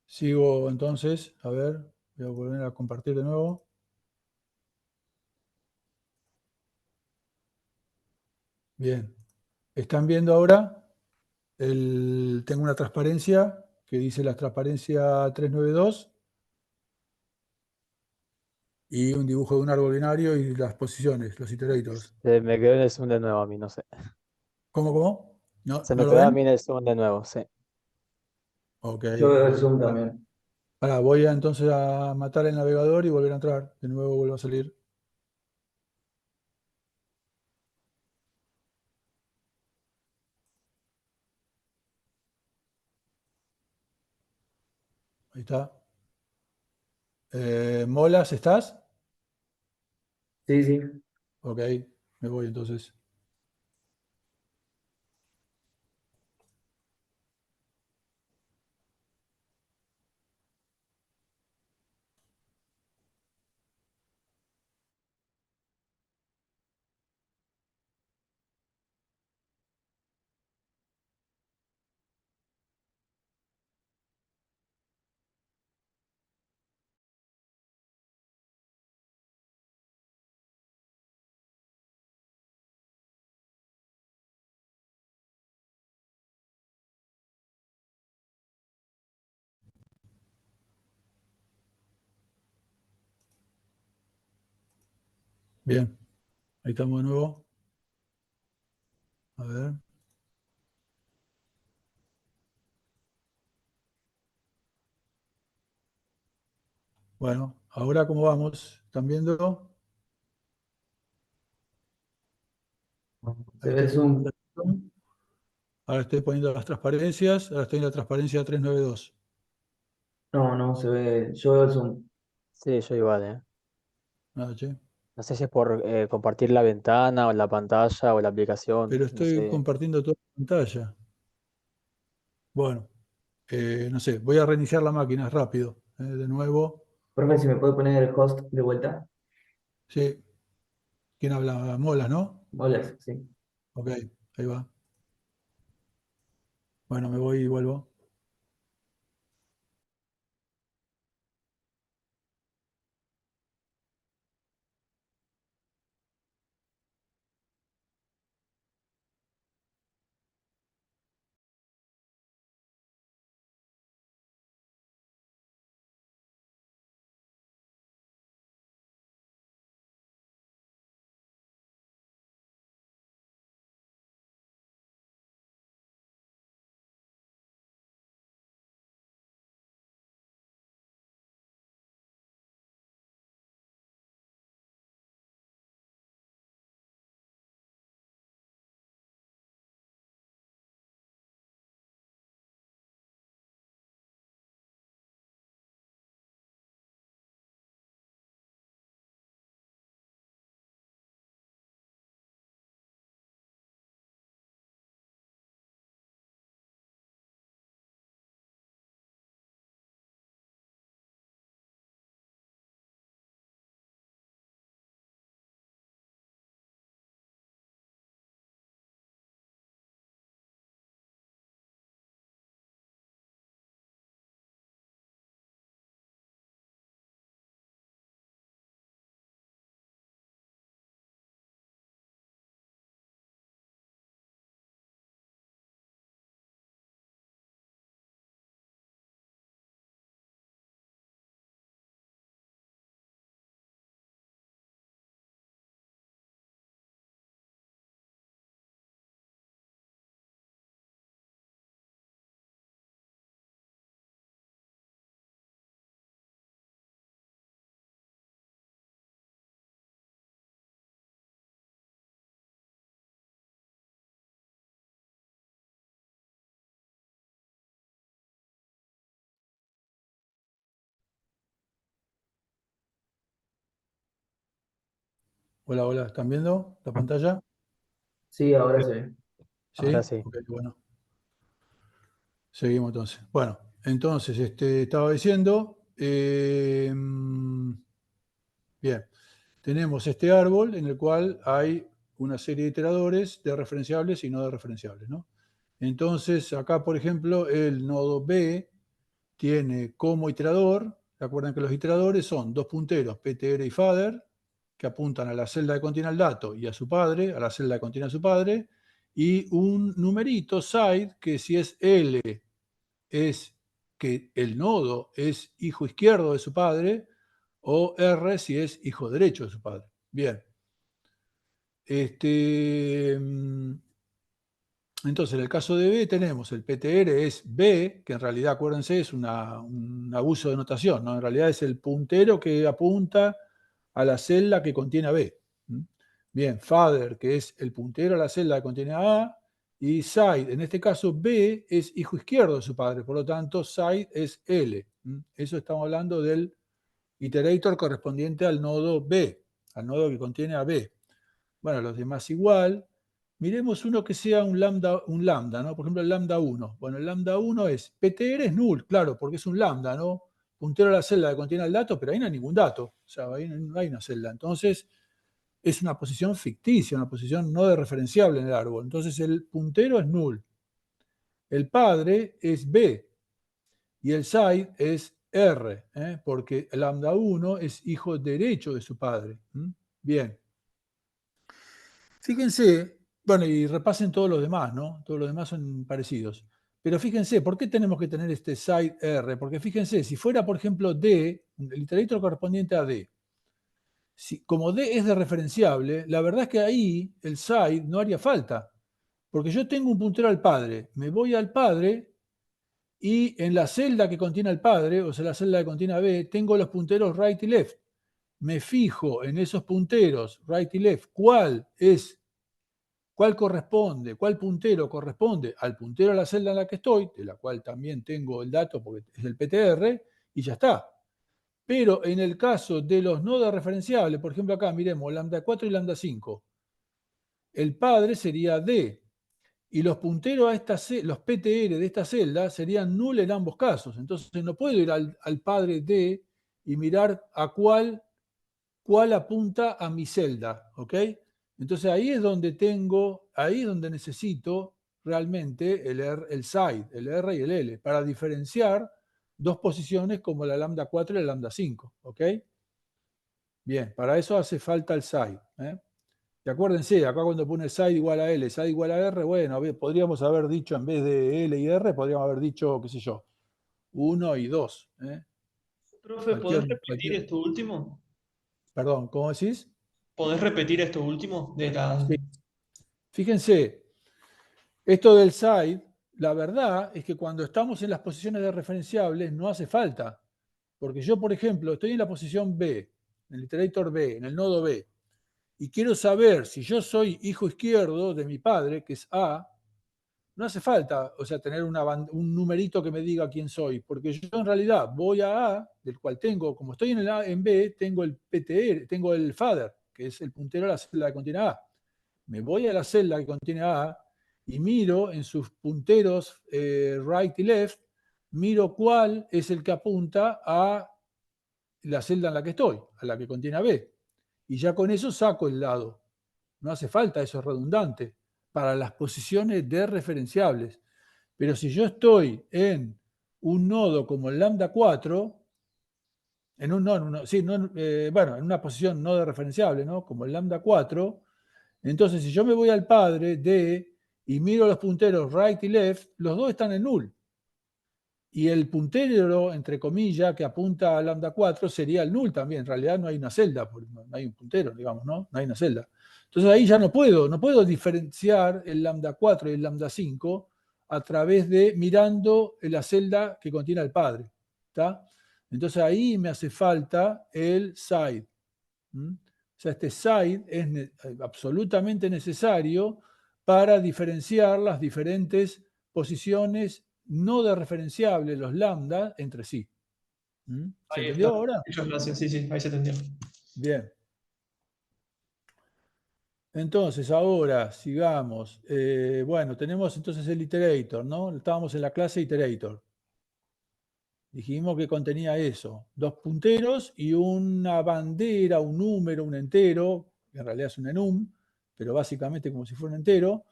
sigo entonces. A ver, voy a volver a compartir de nuevo. Bien. ¿Están viendo ahora? Tengo una transparencia que dice la transparencia 392 y un dibujo de un árbol binario y las posiciones, los iterators. Me quedó en el Zoom de nuevo a mí, no sé. ¿Cómo, cómo? ¿No, Se no me lo quedó a mí ven? en el Zoom de nuevo, sí. Ok, Yo veo el bueno. Zoom también. Ahora voy a entonces a matar el navegador y volver a entrar. De nuevo vuelvo a salir. Ahí está. Molas, ¿estás? Sí, sí. Ok, me voy entonces. Bien, ahí estamos de nuevo. A ver. Bueno, ahora cómo vamos. ¿Están viendo? Se Ahí ve estoy el poniendo zoom. el zoom. Ahora estoy poniendo las transparencias. Ahora estoy en la transparencia 392. No, no, se ve. Yo veo el zoom. Sí, yo igual, ¿eh? Nada, che. No sé si es por compartir la ventana o la pantalla o la aplicación, Pero no estoy sé. compartiendo toda la pantalla. Bueno, no sé, voy a reiniciar la máquina rápido. De nuevo. Profe, si me puede poner el host de vuelta. Sí, ¿quién habla? Molas, ¿no? Hola, sí. Ok, ahí va. Bueno, me voy y vuelvo. Hola, hola, ¿están viendo la pantalla? Sí, ahora se ve. Ahora ¿Sí? sí. Ok, bueno. Seguimos entonces. Bueno, entonces, estaba diciendo, bien, tenemos este árbol en el cual hay una serie de iteradores de referenciables y no de referenciables, ¿no? Entonces, acá, por ejemplo, el nodo B tiene como iterador, recuerden que los iteradores son dos punteros, ptr y fader, que apuntan a la celda que contiene el dato y a su padre, a la celda que contiene a su padre, y un numerito side, que si es L es que el nodo es hijo izquierdo de su padre, o R si es hijo derecho de su padre. Bien. Entonces, en el caso de B tenemos el PTR es B, que en realidad, acuérdense, es un abuso de notación, ¿no? En realidad es el puntero que apunta a la celda que contiene a B. ¿Mm? Bien, father, que es el puntero a la celda que contiene a A, y side, en este caso B es hijo izquierdo de su padre, por lo tanto side es L. ¿Mm? Eso estamos hablando del iterator correspondiente al nodo B, al nodo que contiene a B. Bueno, los demás igual. Miremos uno que sea un lambda, ¿no? Por ejemplo, el lambda 1. Bueno, el lambda 1 es, PTR es null, claro, porque es un lambda, ¿no? Puntero a la celda que contiene el dato, pero ahí no hay ningún dato. O sea, ahí no hay una celda. Entonces, es una posición ficticia, una posición no de referenciable en el árbol. Entonces, el puntero es null. El padre es B. Y el side es R, porque el lambda 1 es hijo derecho de su padre. Bien. Fíjense, bueno, y repasen todos los demás, ¿no? Todos los demás son parecidos. Pero fíjense, ¿por qué tenemos que tener este side R? Porque fíjense, si fuera, por ejemplo, D, el iterator correspondiente a D, como D es de referenciable, la verdad es que ahí el side no haría falta. Porque yo tengo un puntero al padre, me voy al padre y en la celda que contiene al padre, o sea, la celda que contiene a B, tengo los punteros right y left. Me fijo en esos punteros right y left, cuál corresponde, cuál puntero corresponde al puntero a la celda en la que estoy, de la cual también tengo el dato porque es el PTR, y ya está. Pero en el caso de los nodos referenciables, por ejemplo acá miremos lambda 4 y lambda 5, el padre sería D, y los punteros los PTR de esta celda serían null en ambos casos. Entonces no puedo ir al padre D y mirar a cuál apunta a mi celda, ¿ok? Entonces ahí es donde necesito realmente el side, el R y el L, para diferenciar dos posiciones como la lambda 4 y la lambda 5, ¿ok? Bien, para eso hace falta el side. Y acuérdense, acá cuando pone side igual a L, side igual a R, bueno, podríamos haber dicho en vez de L y R, podríamos haber dicho, qué sé yo, 1 y 2. Profe, ¿podés repetir esto último? Perdón, ¿cómo decís? ¿Podés repetir esto último? Sí. Fíjense, esto del side, la verdad es que cuando estamos en las posiciones de referenciables no hace falta. Porque yo, por ejemplo, estoy en la posición B, en el iterator B, en el nodo B, y quiero saber si yo soy hijo izquierdo de mi padre, que es A, no hace falta, o sea, tener un numerito que me diga quién soy, porque yo en realidad voy a A, del cual tengo, como estoy en B, tengo el PTR, tengo el father, que es el puntero a la celda que contiene A. Me voy a la celda que contiene A y miro en sus punteros right y left, miro cuál es el que apunta a la celda en la que estoy, a la que contiene a B. Y ya con eso saco el lado. No hace falta, eso es redundante, para las posiciones de referenciables. Pero si yo estoy en un nodo como el lambda 4, en una posición no de referenciable, ¿no? Como el lambda 4, entonces si yo me voy al padre D y miro los punteros right y left, los dos están en null. Y el puntero, entre comillas, que apunta a lambda 4 sería el null también. En realidad no hay una celda, no hay un puntero, digamos, ¿no? No hay una celda. Entonces ahí ya no puedo diferenciar el lambda 4 y el lambda 5 a través de mirando la celda que contiene al padre. ¿Está? Entonces ahí me hace falta el side. O sea, este side es absolutamente necesario para diferenciar las diferentes posiciones no de referenciable, los lambda, entre sí. ¿Se Ahí entendió está. ahora? Muchas gracias. Sí, sí, ahí se entendió. Bien. Entonces, ahora sigamos. Bueno, tenemos entonces el iterator, ¿no? Estábamos en la clase iterator. Dijimos que contenía eso, dos punteros y una bandera, un número, un entero, que en realidad es un enum, pero básicamente como si fuera un entero,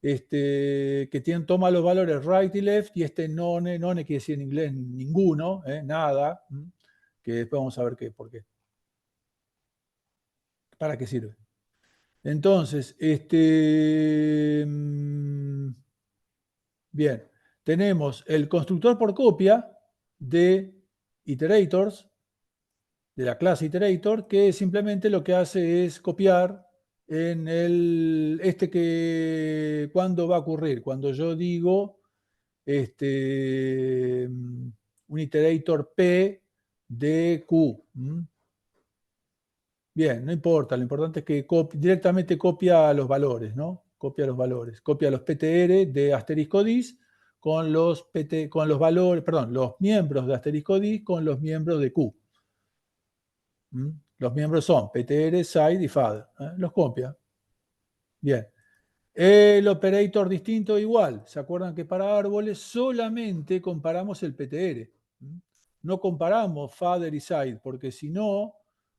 que toma los valores right y left, y none quiere decir en inglés ninguno, nada, que después vamos a ver por qué. ¿Para qué sirve? Entonces, bien, tenemos el constructor por copia de iterators, de la clase iterator, que simplemente lo que hace es copiar en ¿cuándo va a ocurrir? Cuando yo digo un iterator P de Q. Bien, no importa, lo importante es que directamente copia los valores, ¿no? Copia los valores, copia los PTR de asterisco dis con los valores, perdón, los miembros de asterisco dis con los miembros de Q. Los miembros son ptr, side y father. Los copia. Bien. El operator distinto igual. ¿Se acuerdan que para árboles solamente comparamos el ptr? No comparamos father y side, porque si no,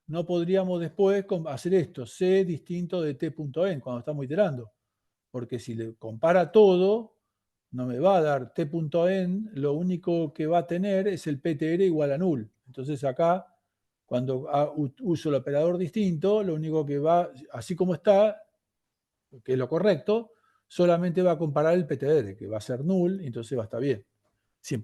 no podríamos después hacer esto, c distinto de t.n, cuando estamos iterando. Porque si le compara todo, no me va a dar t.n, lo único que va a tener es el ptr igual a null. Entonces acá, cuando uso el operador distinto, lo único que va, así como está, que es lo correcto, solamente va a comparar el ptr, que va a ser null, entonces va a estar bien. Si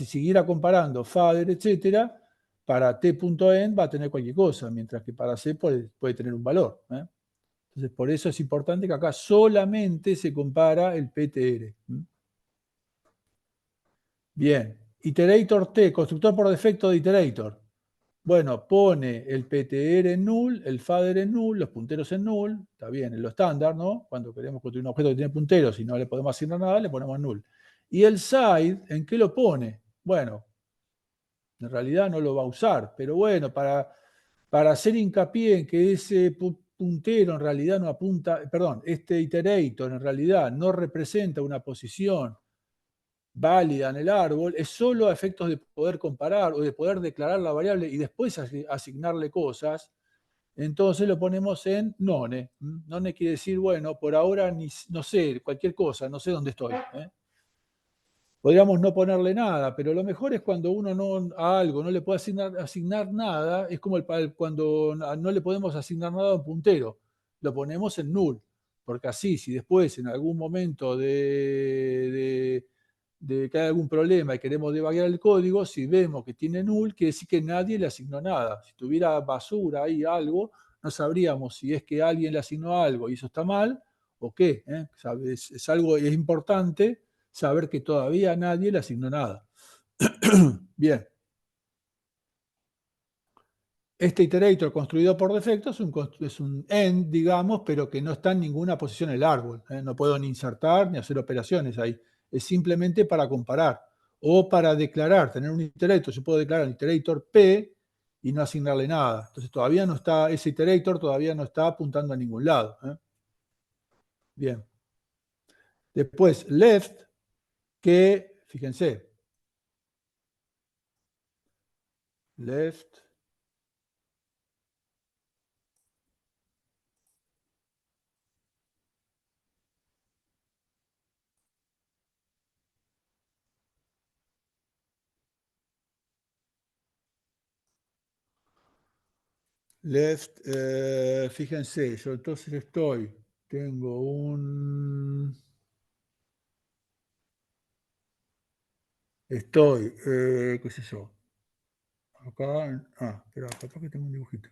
siguiera comparando father, etcétera, para t.n va a tener cualquier cosa, mientras que para c puede tener un valor. Entonces, por eso es importante que acá solamente se compara el ptr. Bien. Iterator T, constructor por defecto de iterator. Bueno, pone el ptr en null, el father en null, los punteros en null. Está bien, en lo estándar, ¿no? Cuando queremos construir un objeto que tiene punteros y no le podemos asignar nada, le ponemos null. ¿Y el side en qué lo pone? Bueno, en realidad no lo va a usar, pero bueno, para hacer hincapié en que ese puntero en realidad no apunta, perdón, este iterator en realidad no representa una posición válida en el árbol, es solo a efectos de poder comparar o de poder declarar la variable y después asignarle cosas, entonces lo ponemos en none. None quiere decir, bueno, por ahora no sé, cualquier cosa, no sé dónde estoy. Podríamos no ponerle nada, pero lo mejor es cuando uno a algo no le puede asignar nada, es como cuando no le podemos asignar nada a un puntero, lo ponemos en null, porque así, si después en algún momento de que hay algún problema y queremos debuguear el código, si vemos que tiene null, quiere decir que nadie le asignó nada. Si tuviera basura ahí algo, no sabríamos si es que alguien le asignó algo y eso está mal o qué. Es importante saber que todavía nadie le asignó nada. Bien. Este iterator construido por defecto es un end, digamos, pero que no está en ninguna posición en el árbol. No puedo ni insertar ni hacer operaciones ahí. Es simplemente para comparar o para declarar, tener un iterator. Yo puedo declarar un iterator P y no asignarle nada. Entonces todavía no está, ese iterator todavía no está apuntando a ningún lado. Bien. Después, left, que, fíjense, left, left, fíjense, yo entonces tengo qué sé yo, acá, espera, capaz que tengo un dibujito.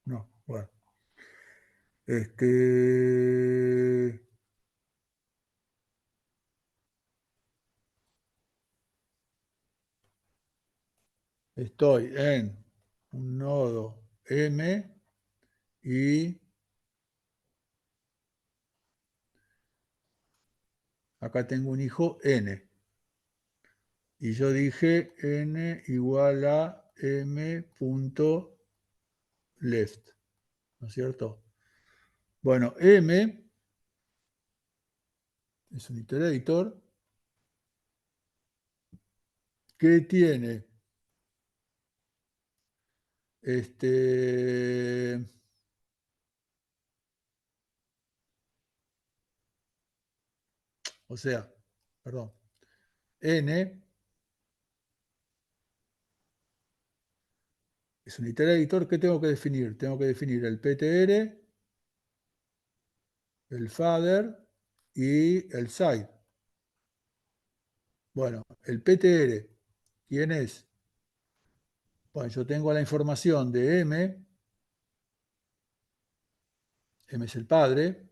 No, bueno. Estoy en un nodo M y acá tengo un hijo N. Y yo dije N igual a M.left, ¿no es cierto? Bueno, M es un iterator que tiene o sea, perdón, N es un iterator que tengo que definir. Tengo que definir el ptr, el father y el side. Bueno, el ptr, ¿quién es? Bueno, yo tengo la información de M es el padre.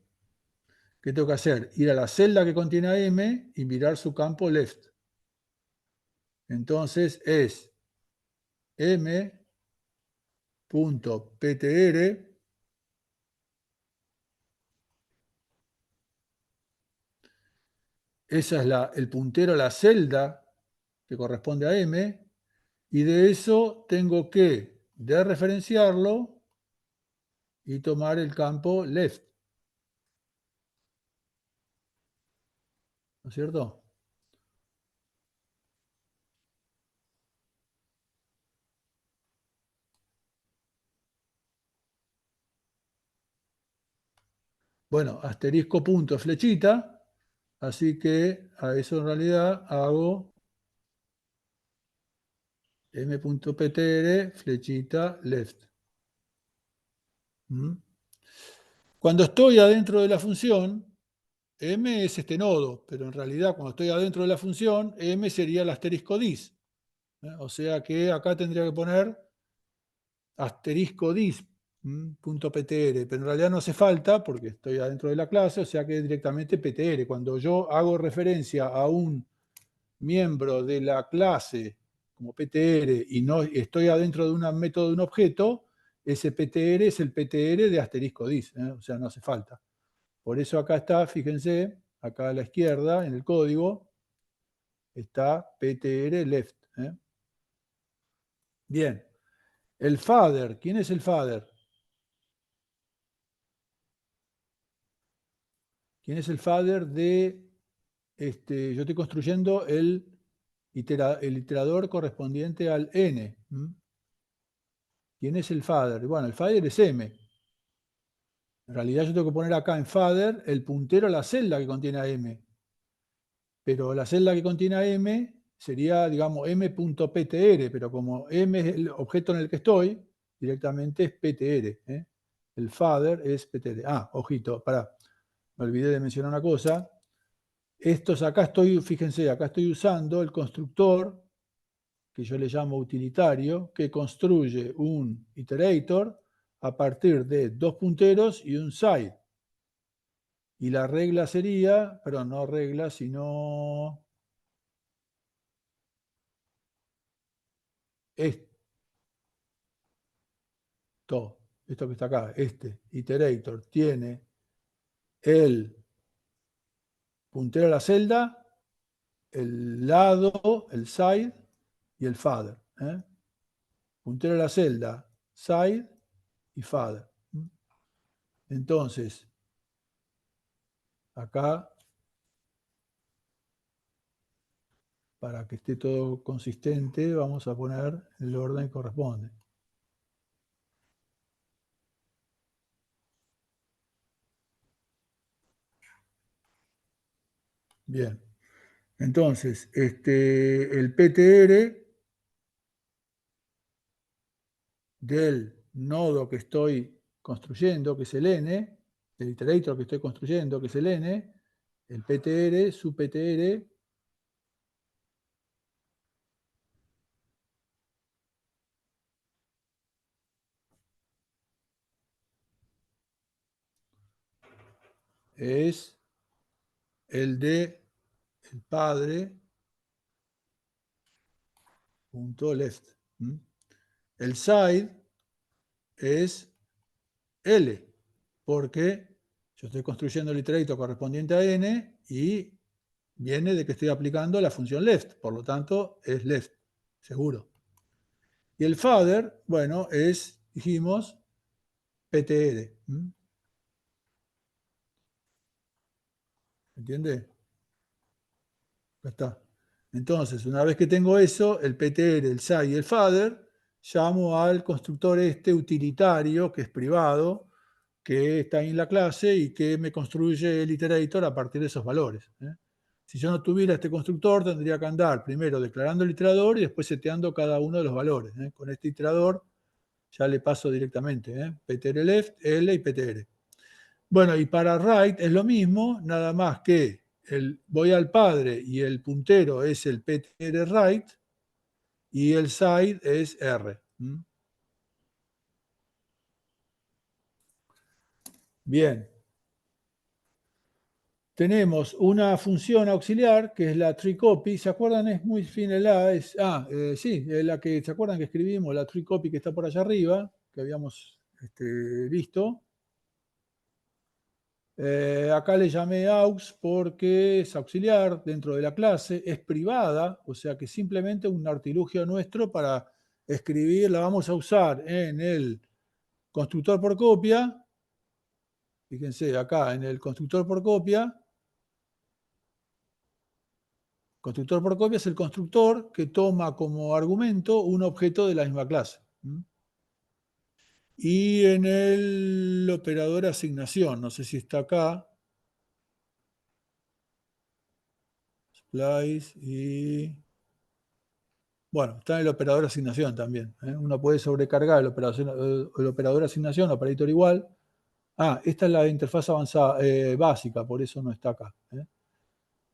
¿Qué tengo que hacer? Ir a la celda que contiene a M y mirar su campo left. Entonces es M.ptr, esa es el puntero a la celda que corresponde a M, Y de eso tengo que dereferenciarlo y tomar el campo left. ¿No es cierto? Bueno, asterisco punto flechita, así que a eso en realidad hago m.ptr flechita left. ¿Mm? Cuando estoy adentro de la función, m es este nodo, pero en realidad cuando estoy adentro de la función, m sería el asterisco dis. O sea que acá tendría que poner asterisco dis punto ptr, pero en realidad no hace falta porque estoy adentro de la clase, o sea que es directamente ptr. Cuando yo hago referencia a un miembro de la clase como ptr y no estoy adentro de un método de un objeto, ese ptr es el ptr de asterisco dis, o sea, no hace falta. Por eso acá está, fíjense, acá a la izquierda en el código está ptr left. Bien, el father, ¿quién es el father? ¿Quién es el father de, yo estoy construyendo el iterador correspondiente al n? ¿Quién es el father? Bueno, el father es m. En realidad yo tengo que poner acá en father el puntero a la celda que contiene a m. Pero la celda que contiene a m sería, digamos, m.ptr, pero como m es el objeto en el que estoy, directamente es ptr. El father es ptr. Ah, ojito, pará, me olvidé de mencionar una cosa. Estos acá estoy, fíjense, acá estoy usando el constructor que yo le llamo utilitario, que construye un iterator a partir de dos punteros y un side. Y la regla sería, perdón, no regla, sino esto que está acá, este iterator tiene el puntero a la celda, el lado, el side y el father. Puntero a la celda, side y father. Entonces, acá, para que esté todo consistente, vamos a poner el orden que corresponde. Bien. Entonces, el PTR del nodo que estoy construyendo, que es el n, el iterator que estoy construyendo, que es el n, el PTR, su PTR, es el de el padre punto left. El side es L, porque yo estoy construyendo el iterator correspondiente a n y viene de que estoy aplicando la función left, por lo tanto es left, seguro. Y el father, bueno, es, dijimos, PTR. ¿Entiende? Ya está. Entonces, una vez que tengo eso, el PTR, el side y el father, llamo al constructor utilitario, que es privado, que está ahí en la clase y que me construye el iterator a partir de esos valores. Si yo no tuviera este constructor, tendría que andar primero declarando el iterador y después seteando cada uno de los valores. Con este iterador ya le paso directamente. PTR left, L y PTR. Bueno, y para write es lo mismo, nada más que voy al padre y el puntero es el PTR write y el side es R. Bien. Tenemos una función auxiliar que es la treecopy. ¿Se acuerdan? Es muy fina la. Sí, la que, ¿se acuerdan que escribimos? La treecopy que está por allá arriba, que habíamos visto. Acá le llamé aux porque es auxiliar dentro de la clase, es privada, o sea que simplemente un artilugio nuestro para escribir, la vamos a usar en el constructor por copia. Fíjense, acá en el constructor por copia es el constructor que toma como argumento un objeto de la misma clase. Y en el operador asignación, no sé si está acá, splice y... Bueno, está en el operador asignación también. Uno puede sobrecargar el operador asignación, operator igual. Esta es la interfaz avanzada, básica, por eso no está acá.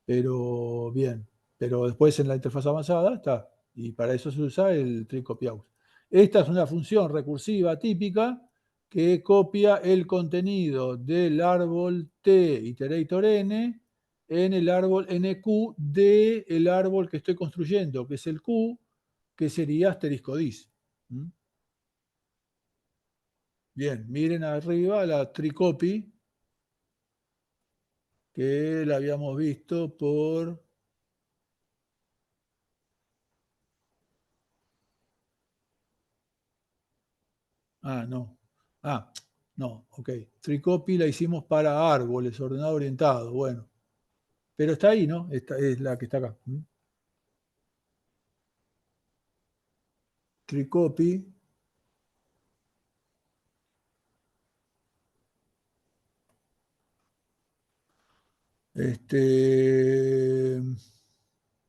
Pero bien, pero después en la interfaz avanzada está. Y para eso se usa el tree copy out. Esta es una función recursiva típica que copia el contenido del árbol T iterator n en el árbol NQ del árbol que estoy construyendo, que es el Q, que sería asterisco dis. Bien, miren arriba la tree copy, que la habíamos visto por... No. No, ok. Tree copy la hicimos para árboles, ordenado orientado, bueno. Pero está ahí, ¿no? Esta es la que está acá. Tree copy.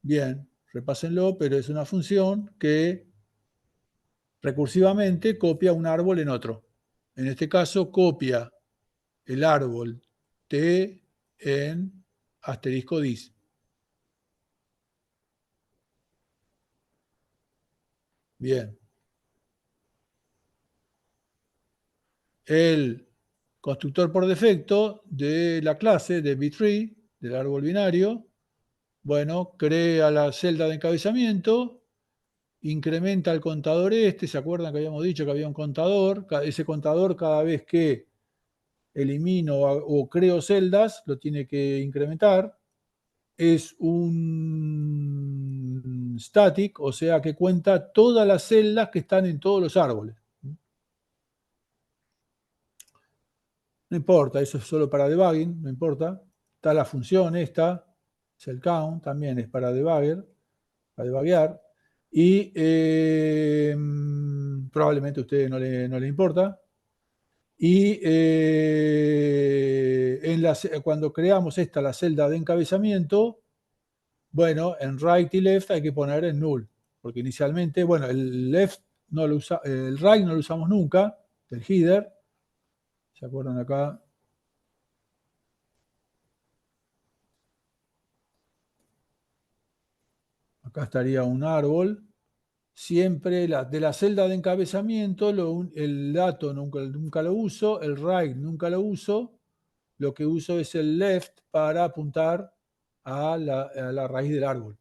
Bien, repásenlo, pero es una función que recursivamente copia un árbol en otro. En este caso, copia el árbol T en asterisco dis. Bien. El constructor por defecto de la clase de B-tree, del árbol binario, bueno, crea la celda de encabezamiento, incrementa el contador ¿se acuerdan que habíamos dicho que había un contador? Ese contador cada vez que elimino o creo celdas, lo tiene que incrementar. Es un static, o sea que cuenta todas las celdas que están en todos los árboles. No importa, eso es solo para debugging, no importa. Está la función esta, cell count, también es para debugger, para debuguear. Y probablemente a ustedes no le importa. Y cuando creamos la celda de encabezamiento, bueno, en right y left hay que poner en null, porque inicialmente, bueno, el left no lo usa, el right no lo usamos nunca, del header. ¿Se acuerdan acá? Acá estaría un árbol. Siempre de la celda de encabezamiento, el dato nunca lo uso, el right nunca lo uso. Lo que uso es el left para apuntar a la raíz del árbol.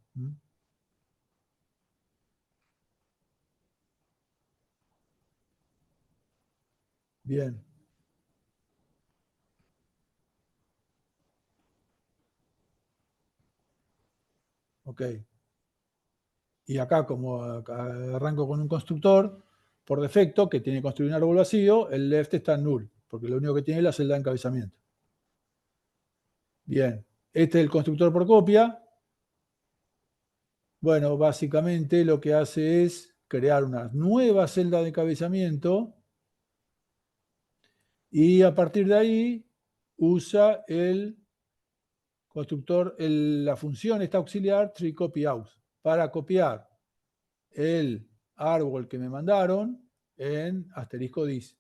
Bien. Ok. Y acá, como arranco con un constructor, por defecto, que tiene que construir un árbol vacío, el left está en null, porque lo único que tiene es la celda de encabezamiento. Bien. Este es el constructor por copia. Bueno, básicamente lo que hace es crear una nueva celda de encabezamiento y a partir de ahí usa el constructor, la función esta auxiliar treeCopyAuth para copiar el árbol que me mandaron en asterisco dis.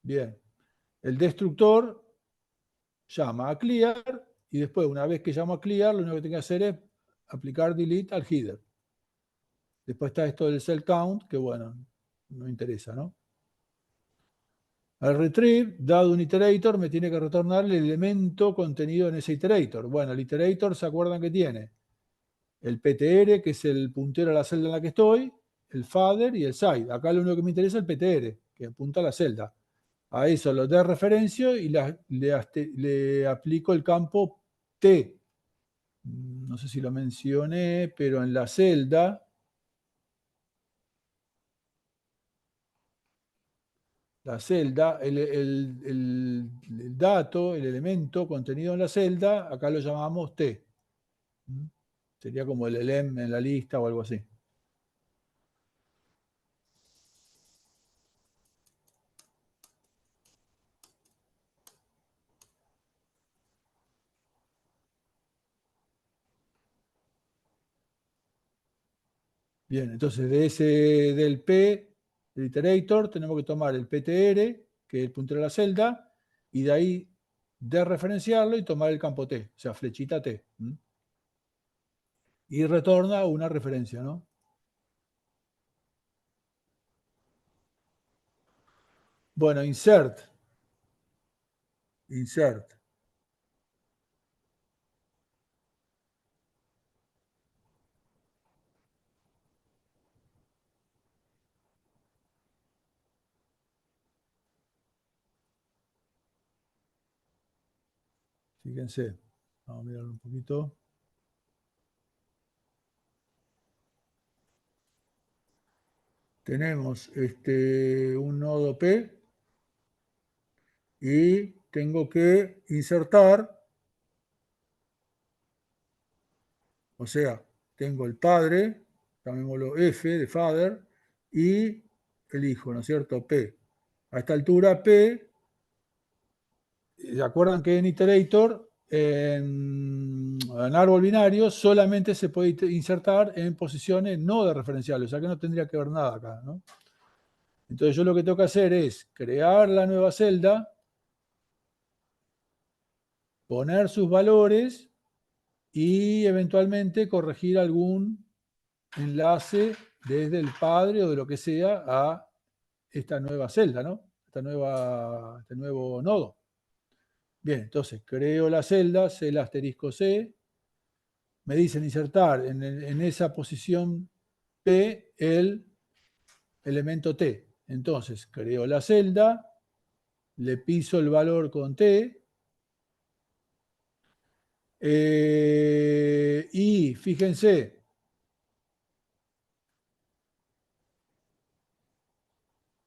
Bien. El destructor llama a clear y después, una vez que llamo a clear, lo único que tengo que hacer es aplicar delete al header. Después está esto del cell count, que bueno, no interesa, ¿no? Al retrieve, dado un iterator, me tiene que retornar el elemento contenido en ese iterator. Bueno, el iterator, ¿se acuerdan que tiene? El PTR, que es el puntero a la celda en la que estoy, el father y el side. Acá lo único que me interesa es el PTR, que apunta a la celda. A eso lo dereferencio y le aplico el campo T. No sé si lo mencioné, pero en la celda, el dato, el elemento contenido en la celda, acá lo llamamos T. Sería como el elem en la lista o algo así. Bien, entonces del P, del iterator, tenemos que tomar el PTR, que es el puntero de la celda, y de ahí dereferenciarlo y tomar el campo T, o sea, flechita T. Y retorna una referencia, ¿no? Bueno, insert. Fíjense, vamos a mirar un poquito. Tenemos un nodo P y tengo que insertar, o sea, tengo el padre, llamémoslo F de father, y el hijo, ¿no es cierto? P. A esta altura P, ¿se acuerdan que en iterator, en árbol binario, solamente se puede insertar en posiciones no de referenciales, o sea que no tendría que ver nada acá, ¿no? Entonces yo lo que tengo que hacer es crear la nueva celda, poner sus valores y eventualmente corregir algún enlace desde el padre o de lo que sea a esta nueva celda, ¿no? Este nuevo nodo. Bien, entonces creo la celda, C asterisco C, me dicen insertar en esa posición P el elemento T. Entonces creo la celda, le piso el valor con T, y fíjense,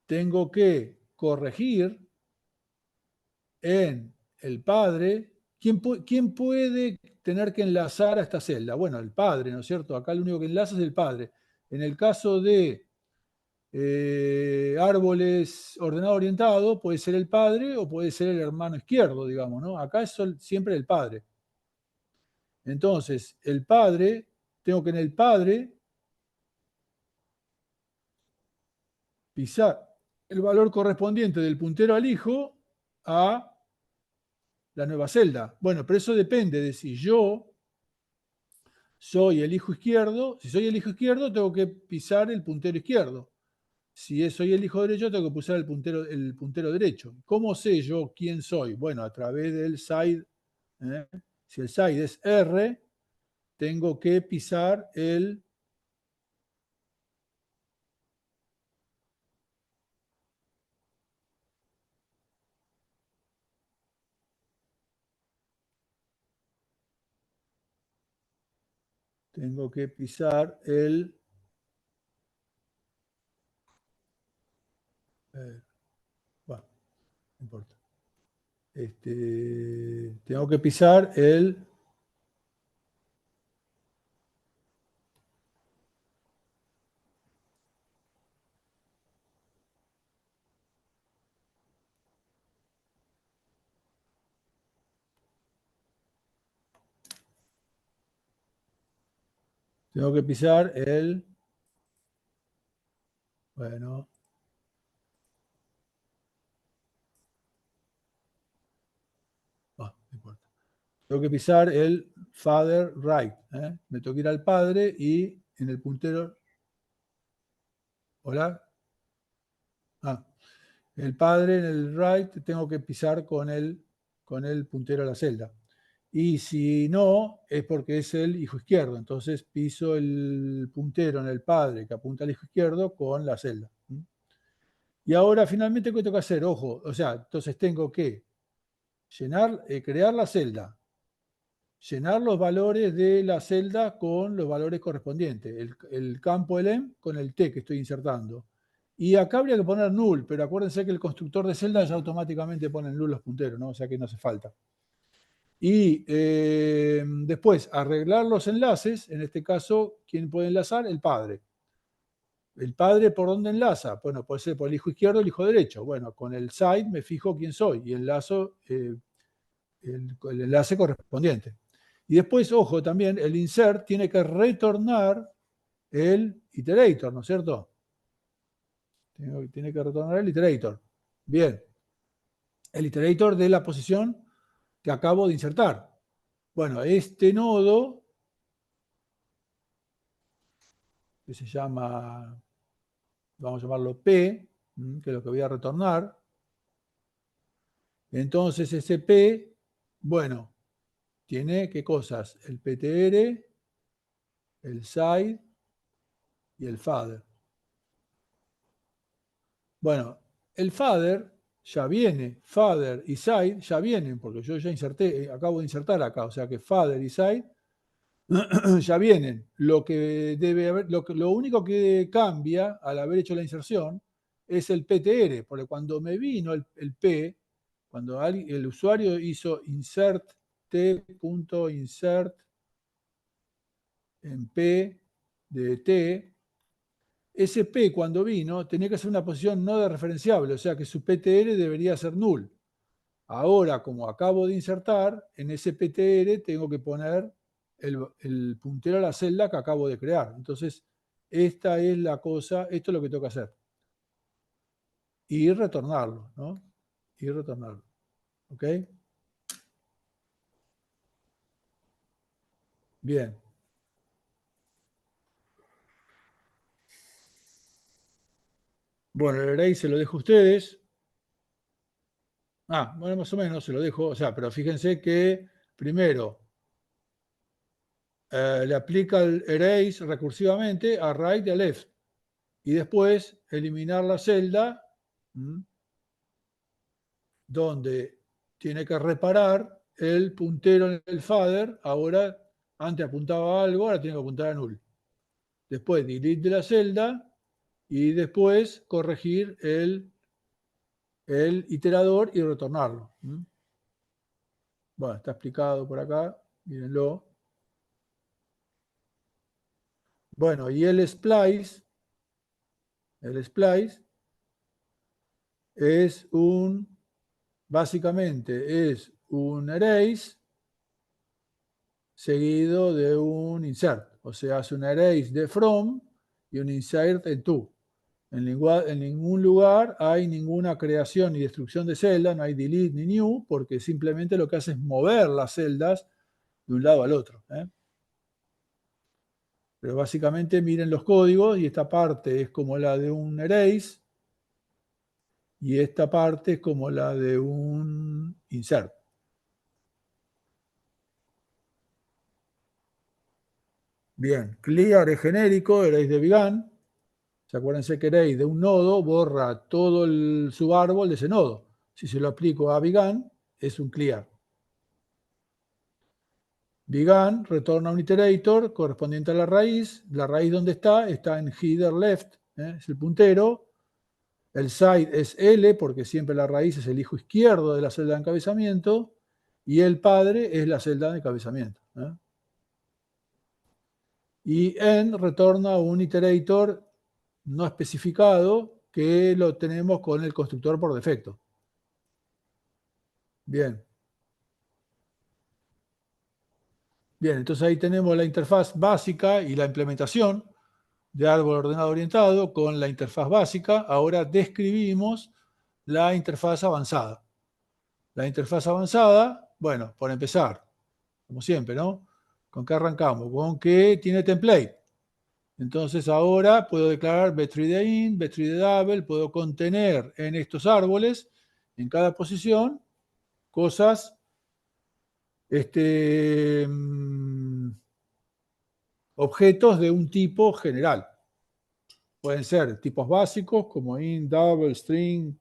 tengo que corregir en el padre. ¿Quién puede tener que enlazar a esta celda? Bueno, el padre, ¿no es cierto? Acá lo único que enlaza es el padre. En el caso de árboles ordenado orientado, puede ser el padre o puede ser el hermano izquierdo, digamos, ¿no? Acá es siempre el padre. Entonces, el padre, tengo que en el padre pisar el valor correspondiente del puntero al hijo a la nueva celda. Bueno, pero eso depende de si yo soy el hijo izquierdo. Si soy el hijo izquierdo, tengo que pisar el puntero izquierdo. Si soy el hijo derecho, tengo que pisar el puntero derecho. ¿Cómo sé yo quién soy? Bueno, a través del side. Si el side es R, tengo que pisar el... Tengo que pisar el... bueno, no importa. Tengo que pisar el... Tengo que pisar el... Bueno. No importa. Tengo que pisar el father right. Me tengo que ir al padre y en el puntero... ¿Hola? El padre en el right tengo que pisar con el puntero a la celda. Y si no, es porque es el hijo izquierdo. Entonces piso el puntero en el padre que apunta al hijo izquierdo con la celda. Y ahora finalmente, ¿qué tengo que hacer? Ojo, o sea, entonces tengo que crear la celda, llenar los valores de la celda con los valores correspondientes, el campo elem con el t que estoy insertando. Y acá habría que poner null, pero acuérdense que el constructor de celda ya automáticamente pone en null los punteros, ¿no? O sea que no hace falta. Y después, arreglar los enlaces, en este caso, ¿quién puede enlazar? El padre. ¿El padre por dónde enlaza? Bueno, puede ser por el hijo izquierdo o el hijo derecho. Bueno, con el side me fijo quién soy y enlazo el enlace correspondiente. Y después, ojo, también el insert tiene que retornar el iterator, ¿no es cierto? Tiene que retornar el iterator. Bien. El iterator de la posición que acabo de insertar. Bueno, este nodo, que se llama, vamos a llamarlo P, que es lo que voy a retornar. Entonces ese P, bueno, tiene ¿qué cosas? El PTR, el side y el father. Bueno, el father ya viene, father y side ya vienen, porque yo ya inserté, acabo de insertar acá, o sea que father y side ya vienen. Lo que debe haber, lo único que cambia al haber hecho la inserción es el PTR, porque cuando me vino el P, cuando el usuario hizo insert t.insert en P de T, ese P cuando vino tenía que ser una posición no de referenciable, o sea que su PTR debería ser null. Ahora, como acabo de insertar, en ese PTR tengo que poner el puntero a la celda que acabo de crear. Entonces, esta es la cosa, esto es lo que tengo que hacer. Y retornarlo, ¿no? Y retornarlo. ¿Ok? Bien. Bueno, el array se lo dejo a ustedes. Bueno, más o menos se lo dejo. O sea, pero fíjense que primero le aplica el erase recursivamente a right y a left. Y después eliminar la celda donde tiene que reparar el puntero en el father. Ahora, antes apuntaba a algo, ahora tiene que apuntar a null. Después delete de la celda y después corregir el iterador y retornarlo. Bueno, está explicado por acá, mírenlo. Bueno, y el splice es básicamente es un erase seguido de un insert. O sea, hace un erase de from y un insert en to. En ningún lugar hay ninguna creación ni destrucción de celda, no hay delete ni new, porque simplemente lo que hace es mover las celdas de un lado al otro. Pero básicamente miren los códigos y esta parte es como la de un erase y esta parte es como la de un insert. Bien, clear es genérico, erase de began. Acuérdense que erase de un nodo borra todo el subárbol de ese nodo. Si se lo aplico a began, es un clear. Began retorna un iterator correspondiente a la raíz. La raíz donde está en header left, es el puntero. El side es L, porque siempre la raíz es el hijo izquierdo de la celda de encabezamiento. Y el padre es la celda de encabezamiento. Y end retorna un iterator no especificado que lo tenemos con el constructor por defecto. Bien. Bien, entonces ahí tenemos la interfaz básica y la implementación de árbol ordenado orientado con la interfaz básica. Ahora describimos la interfaz avanzada. La interfaz avanzada, bueno, por empezar, como siempre, ¿no? ¿Con qué arrancamos? Con que tiene template. Entonces ahora puedo declarar btree de in, btree de double, puedo contener en estos árboles, en cada posición, cosas objetos de un tipo general. Pueden ser tipos básicos como int, double, string,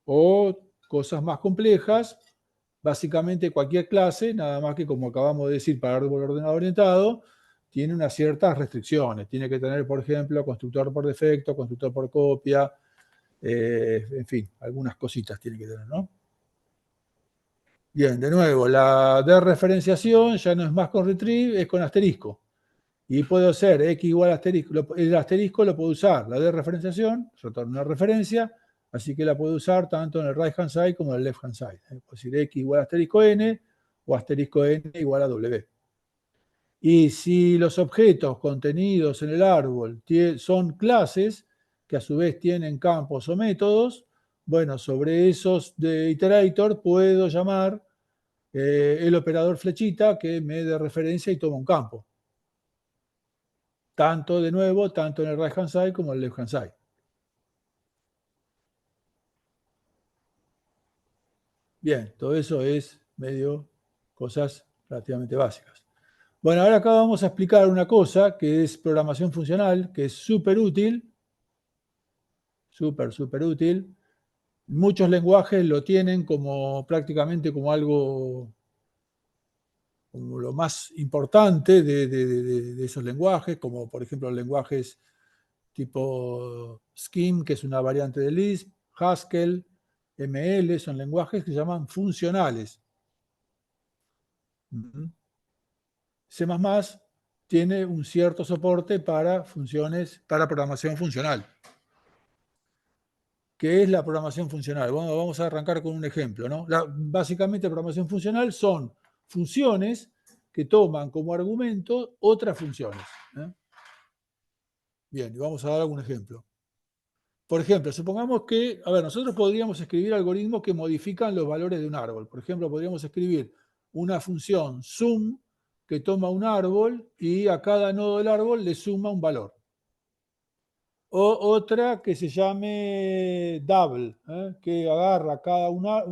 o cosas más complejas, básicamente cualquier clase, nada más que como acabamos de decir para árbol ordenado orientado, tiene unas ciertas restricciones. Tiene que tener, por ejemplo, constructor por defecto, constructor por copia, en fin, algunas cositas tiene que tener, ¿no? Bien, de nuevo, la dereferenciación ya no es más con retrieve, es con asterisco. Y puedo hacer x igual a asterisco. El asterisco lo puedo usar, la dereferenciación, retorna una referencia, así que la puedo usar tanto en el right hand side como en el left hand side. Puedo decir x igual a asterisco n o asterisco n igual a w. Y si los objetos contenidos en el árbol son clases, que a su vez tienen campos o métodos, bueno, sobre esos de iterator puedo llamar el operador flechita que me dé referencia y toma un campo. Tanto, de nuevo, tanto en el right hand side como en el left hand side. Bien, todo eso es medio cosas relativamente básicas. Bueno, ahora acá vamos a explicar una cosa que es programación funcional, que es súper útil. Súper útil. Muchos lenguajes lo tienen como prácticamente como algo, como lo más importante de esos lenguajes, como por ejemplo lenguajes tipo Scheme, que es una variante de Lisp, Haskell, ML, son lenguajes que se llaman funcionales. C++ tiene un cierto soporte para funciones, para programación funcional. ¿Qué es la programación funcional? Bueno, vamos a arrancar con un ejemplo, ¿no? Básicamente, programación funcional son funciones que toman como argumento otras funciones. Bien, y vamos a dar algún ejemplo. Por ejemplo, supongamos que, nosotros podríamos escribir algoritmos que modifican los valores de un árbol. Por ejemplo, podríamos escribir una función sum que toma un árbol y a cada nodo del árbol le suma un valor. O otra que se llame double, que agarra una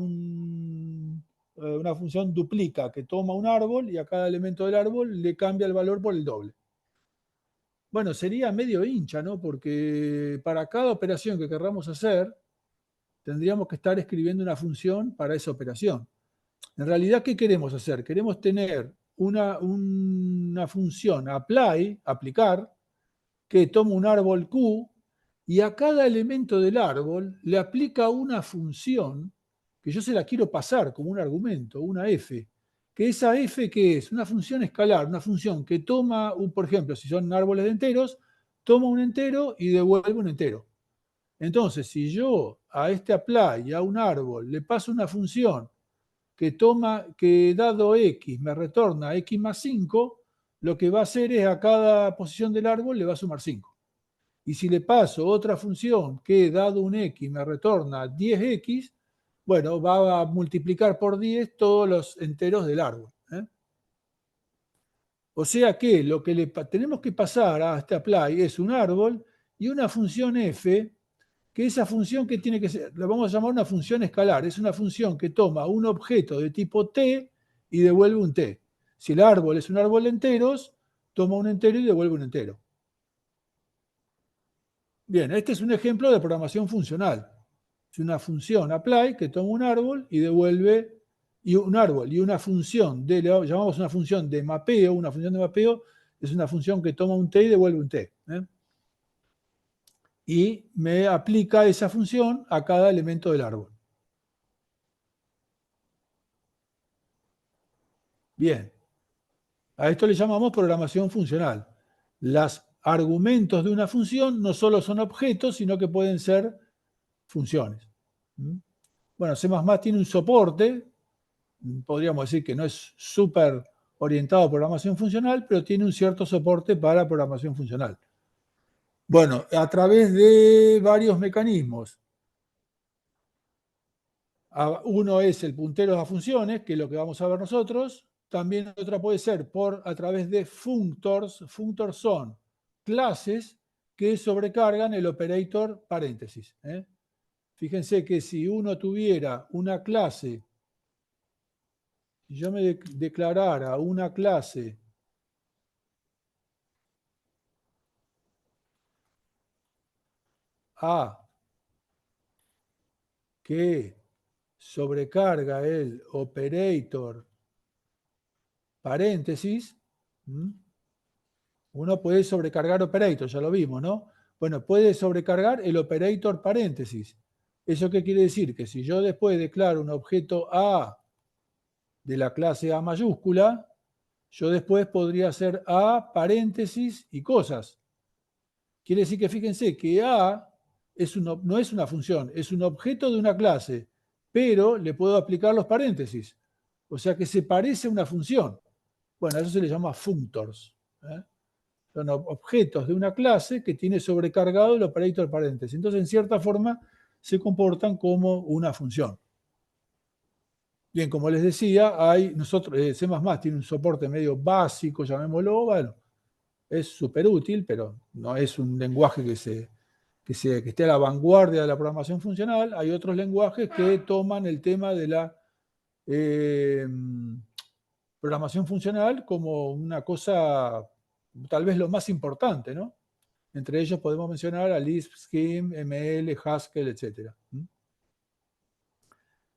función duplica, que toma un árbol y a cada elemento del árbol le cambia el valor por el doble. Bueno, sería medio hincha, ¿no? Porque para cada operación que querramos hacer, tendríamos que estar escribiendo una función para esa operación. En realidad, ¿qué queremos hacer? Queremos tener una función apply, aplicar, que toma un árbol Q y a cada elemento del árbol le aplica una función que yo se la quiero pasar como un argumento, una f, que esa f, ¿qué es? Una función escalar, una función que toma, por ejemplo, si son árboles de enteros, toma un entero y devuelve un entero. Entonces, si yo a este apply y a un árbol le paso una función que dado x me retorna x más 5, lo que va a hacer es a cada posición del árbol le va a sumar 5. Y si le paso otra función que dado un x me retorna 10x, bueno, va a multiplicar por 10 todos los enteros del árbol. O sea que lo que tenemos que pasar a este apply es un árbol y una función f, que esa función que tiene que ser, la vamos a llamar una función escalar, es una función que toma un objeto de tipo t y devuelve un t. Si el árbol es un árbol de enteros, toma un entero y devuelve un entero. Bien, este es un ejemplo de programación funcional. Es una función apply que toma un árbol y devuelve un árbol y una función, llamamos una función de mapeo. Una función de mapeo es una función que toma un t y devuelve un t. Y me aplica esa función a cada elemento del árbol. Bien, a esto le llamamos programación funcional. Los argumentos de una función no solo son objetos, sino que pueden ser funciones. Bueno, C++ tiene un soporte, podríamos decir que no es súper orientado a programación funcional, pero tiene un cierto soporte para programación funcional. Bueno, a través de varios mecanismos. Uno es el puntero a funciones, que es lo que vamos a ver nosotros. También otra puede ser a través de functors. Functors son clases que sobrecargan el operator paréntesis. Fíjense que si uno tuviera una clase Si yo me declarara una clase A que sobrecarga el operator paréntesis, uno puede sobrecargar operator, ya lo vimos, ¿no? Bueno, puede sobrecargar el operator paréntesis. ¿Eso qué quiere decir? Que si yo después declaro un objeto A de la clase A mayúscula, yo después podría hacer A paréntesis y cosas. Quiere decir que fíjense que A no es una función, es un objeto de una clase, pero le puedo aplicar los paréntesis. O sea que se parece a una función. Bueno, a eso se le llama functors. Son objetos de una clase que tiene sobrecargado el operator paréntesis. Entonces, en cierta forma, se comportan como una función. Bien, como les decía, C++ tiene un soporte medio básico, llamémoslo, bueno, es súper útil, pero no es un lenguaje que esté a la vanguardia de la programación funcional. Hay otros lenguajes que toman el tema de la programación funcional como una cosa, tal vez lo más importante, ¿no? Entre ellos podemos mencionar a Lisp, Scheme, ML, Haskell, etc.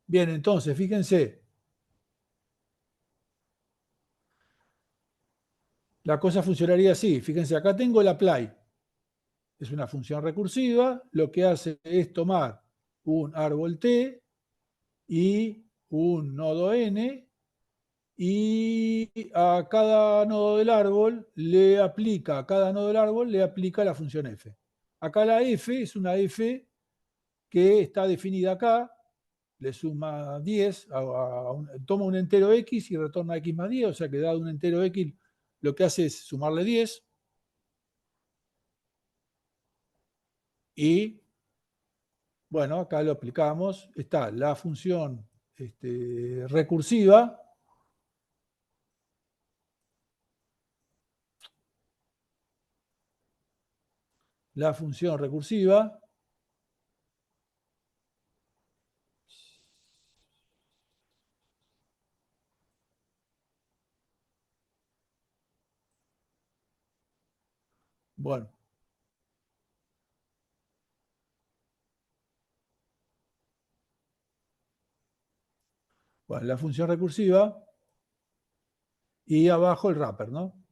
Bien, entonces, fíjense. La cosa funcionaría así. Fíjense, acá tengo el apply. Es una función recursiva. Lo que hace es tomar un árbol T y un nodo N, y a cada nodo del árbol a cada nodo del árbol le aplica la función f. Acá la f es una f que está definida acá, le suma 10, toma un entero x y retorna x más 10, o sea que dado un entero x lo que hace es sumarle 10. Y bueno, acá lo aplicamos. Está la función recursiva. La función recursiva. Bueno. Bueno, la función recursiva y abajo el wrapper, ¿no?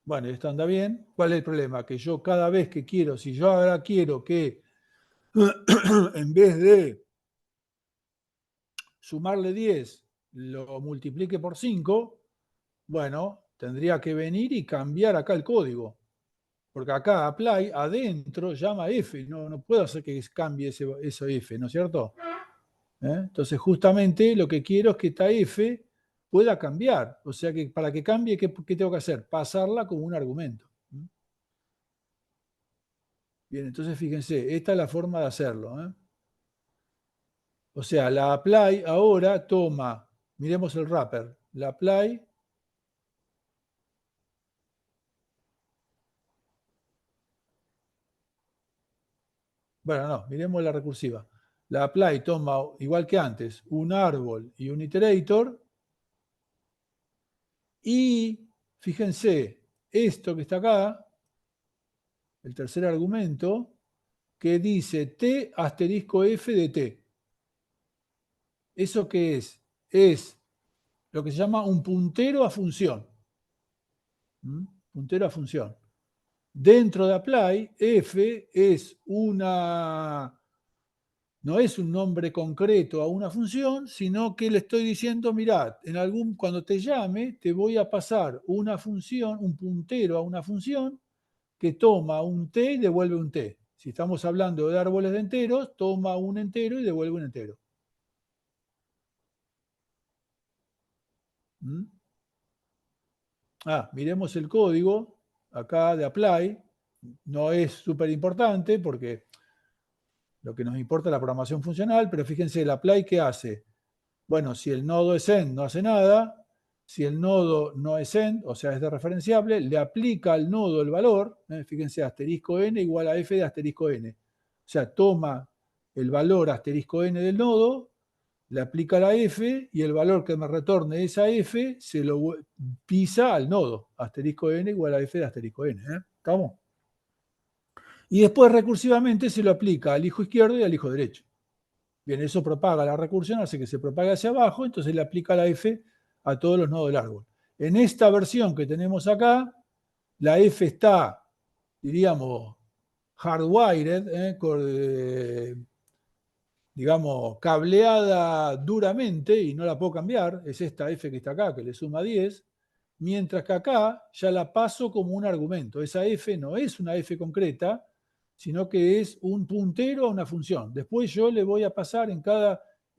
Bueno, esto anda bien. ¿Cuál es el problema? Que yo cada vez que quiero, si yo ahora quiero que en vez de sumarle 10 lo multiplique por 5, bueno, tendría que venir y cambiar acá el código. Porque acá apply adentro llama f, no puedo hacer que cambie eso f, ¿no es cierto? Entonces justamente lo que quiero es que esta f pueda cambiar. O sea que para que cambie, ¿qué tengo que hacer? Pasarla como un argumento. Bien, entonces fíjense, esta es la forma de hacerlo. O sea, la apply ahora toma, miremos el wrapper, la apply bueno, no, miremos la recursiva. La apply toma, igual que antes, un árbol y un iterator. Y fíjense, esto que está acá, el tercer argumento, que dice t asterisco f de t. ¿Eso qué es? Es lo que se llama un puntero a función. Puntero a función. Dentro de apply, f es no es un nombre concreto a una función, sino que le estoy diciendo, mirad, cuando te llame, te voy a pasar una función, un puntero a una función que toma un t y devuelve un t. Si estamos hablando de árboles de enteros, toma un entero y devuelve un entero. Miremos el código acá de apply. No es súper importante porque lo que nos importa es la programación funcional, pero fíjense el apply ¿qué hace? Bueno, si el nodo es end, no hace nada. Si el nodo no es end, o sea, es desreferenciable, le aplica al nodo el valor. Fíjense, asterisco n igual a f de asterisco n. O sea, toma el valor asterisco n del nodo, le aplica la f y el valor que me retorne esa f se lo pisa al nodo, asterisco n igual a f de asterisco n. ¿Estamos? Y después recursivamente se lo aplica al hijo izquierdo y al hijo derecho. Bien, eso propaga la recursión, hace que se propague hacia abajo, entonces le aplica la f a todos los nodos del árbol. En esta versión que tenemos acá, la f está, diríamos, hardwired, digamos, cableada duramente y no la puedo cambiar, es esta f que está acá, que le suma 10, mientras que acá ya la paso como un argumento. Esa f no es una f concreta, sino que es un puntero a una función. Después yo le voy a pasar en